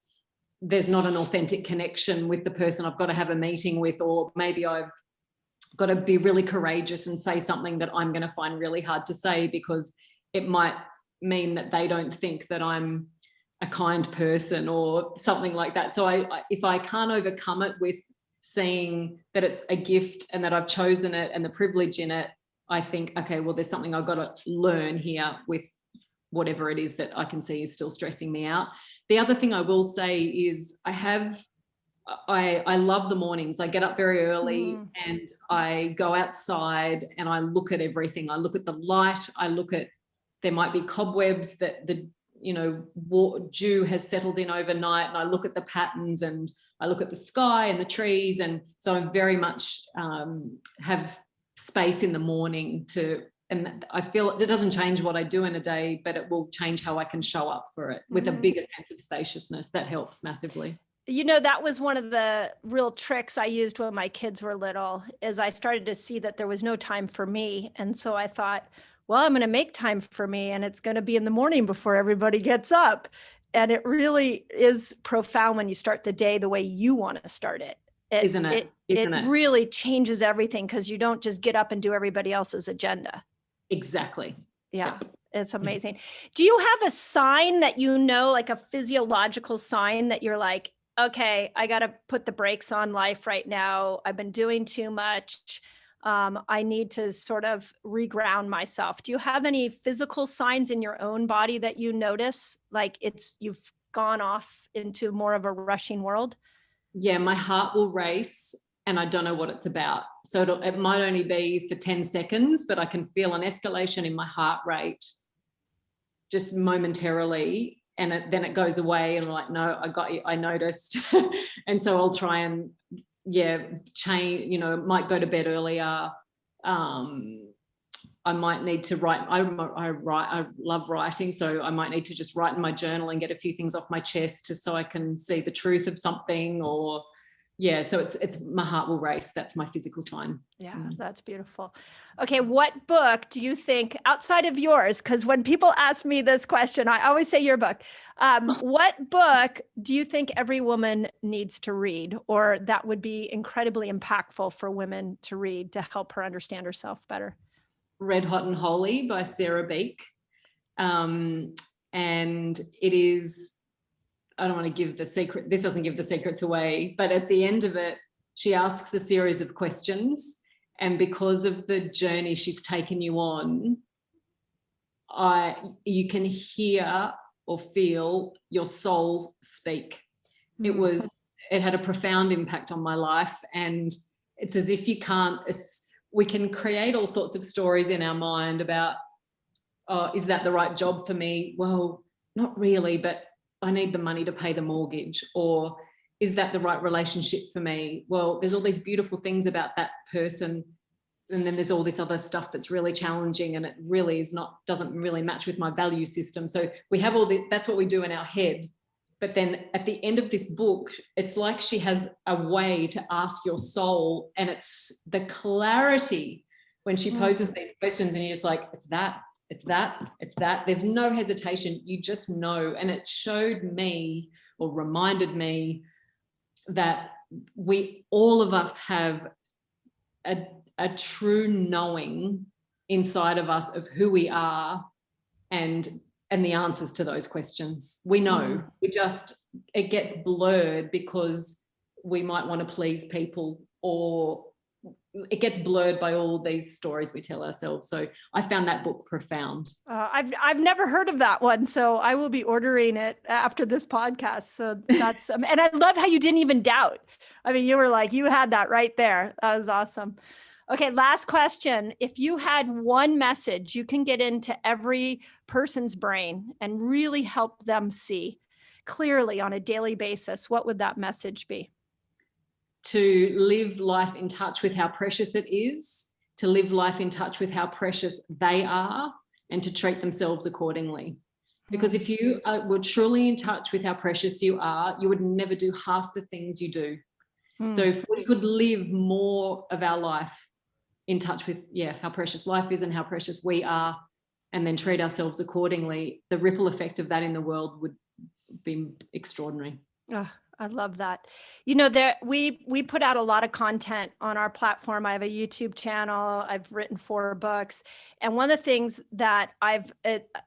there's not an authentic connection with the person I've got to have a meeting with, or maybe I've got to be really courageous and say something that I'm going to find really hard to say, because it might mean that they don't think that I'm a kind person or something like that. So if I can't overcome it with seeing that it's a gift and that I've chosen it and the privilege in it, I think, okay, well, there's something I've got to learn here with whatever it is that I can see is still stressing me out. The other thing I will say is I love the mornings. I get up very early and I go outside and I look at everything. I look at the light. There might be cobwebs that the dew has settled in overnight, and I look at the patterns and I look at the sky and the trees. And so I very much have space in the morning and I feel it doesn't change what I do in a day, but it will change how I can show up for it with a bigger sense of spaciousness. That helps massively. That was one of the real tricks I used when my kids were little, is I started to see that there was no time for me. And so I thought, well, I'm going to make time for me, and it's going to be in the morning before everybody gets up. And it really is profound when you start the day the way you want to start it. Isn't it? It really changes everything, because you don't just get up and do everybody else's agenda. Exactly. Yeah. It's amazing. Do you have a sign that like a physiological sign that you're like, okay, I got to put the brakes on life right now. I've been doing too much. I need to sort of reground myself. Do you have any physical signs in your own body that you notice, like you've gone off into more of a rushing world? Yeah, my heart will race and I don't know what it's about. So it might only be for 10 seconds, but I can feel an escalation in my heart rate just momentarily. And then it goes away and I'm like, no, I got you, I noticed. And so I'll try and change, might go to bed earlier. I might need to write. I love writing, so I might need to just write in my journal and get a few things off my chest so I can see the truth of something, or so it's my heart will race. That's my physical sign. Yeah, that's beautiful. Okay, what book do you think, outside of yours, because when people ask me this question, I always say your book. What book do you think every woman needs to read, or that would be incredibly impactful for women to read to help her understand herself better? Red Hot and Holy by Sarah Beek. And it is, I don't want to give the secret, this doesn't give the secrets away, but at the end of it, she asks a series of questions. And because of the journey she's taken you on, you can hear or feel your soul speak. Mm-hmm. It had a profound impact on my life. And it's as if we can create all sorts of stories in our mind about, is that the right job for me? Well, not really, but I need the money to pay the mortgage. Or is that the right relationship for me? Well, there's all these beautiful things about that person. And then there's all this other stuff that's really challenging, and it really doesn't really match with my value system. So we have that's what we do in our head. But then at the end of this book, it's like she has a way to ask your soul, and it's the clarity when she poses these questions, and you're just like, it's that. There's no hesitation. You just know. And it showed me, or reminded me, that all of us have a true knowing inside of us of who we are and the answers to those questions. We know. It gets blurred because we might want to please people, or it gets blurred by all these stories we tell ourselves. So I found that book profound. I've never heard of that one, so I will be ordering it after this podcast. So that's and I love how you didn't even doubt. I mean, you were like, you had that right there. That was awesome. Okay, last question. If you had one message you can get into every person's brain and really help them see clearly on a daily basis, what would that message be? To live life in touch with how precious it is, to live life in touch with how precious they are, and to treat themselves accordingly. Because if you were truly in touch with how precious you are, you would never do half the things you do. So if we could live more of our life in touch with, how precious life is and how precious we are, and then treat ourselves accordingly, the ripple effect of that in the world would be extraordinary. Oh, I love that. You know, we put out a lot of content on our platform. I have a YouTube channel. I've written 4 books. And one of the things that I've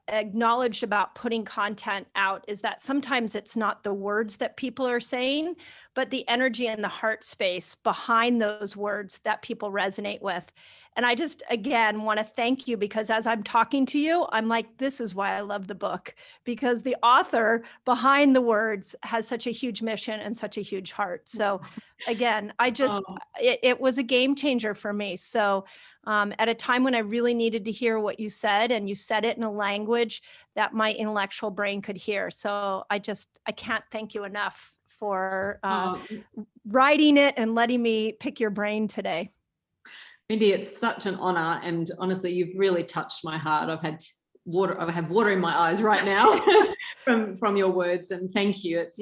acknowledged about putting content out is that sometimes it's not the words that people are saying, but the energy and the heart space behind those words that people resonate with. And I just, again, want to thank you, because as I'm talking to you, I'm like, this is why I love the book, because the author behind the words has such a huge mission and such a huge heart. So again, I just, it was a game changer for me. So at a time when I really needed to hear what you said, and you said it in a language that my intellectual brain could hear. So I can't thank you enough for writing it and letting me pick your brain today. Mindy, it's such an honor, and honestly, you've really touched my heart. I have water in my eyes right now from your words, and thank you. It's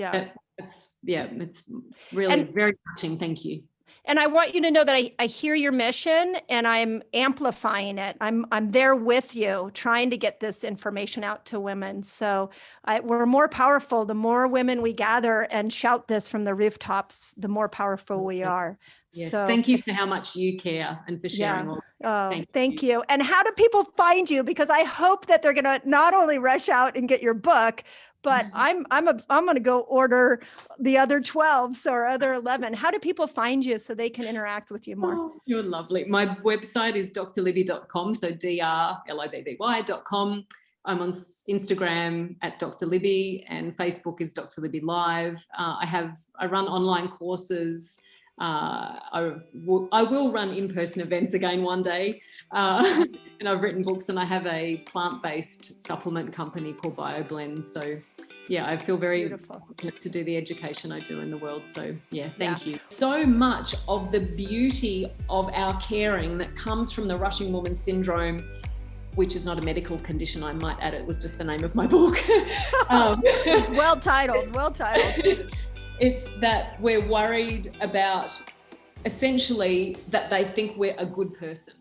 really very touching. Thank you. And I want you to know that I hear your mission, and I'm amplifying it. I'm there with you, trying to get this information out to women. So we're more powerful. The more women we gather and shout this from the rooftops, the more powerful we are. Yes, so thank you for how much you care and for sharing all this. Thank you. And how do people find you? Because I hope that they're going to not only rush out and get your book, but I'm going to go order the other 12 or other 11. How do people find you so they can interact with you more? Oh, you're lovely. My website is drlibby.com, so drlibby.com. I'm on Instagram at Dr. Libby, and Facebook is Dr. Libby Live. I run online courses. I will run in-person events again one day, and I've written books, and I have a plant-based supplement company called BioBlend. So I feel very fortunate to do the education I do in the world. So thank you. So much of the beauty of our caring that comes from the rushing woman syndrome, which is not a medical condition, I might add. It was just the name of my book. It's well titled. It's that we're worried about, essentially, that they think we're a good person.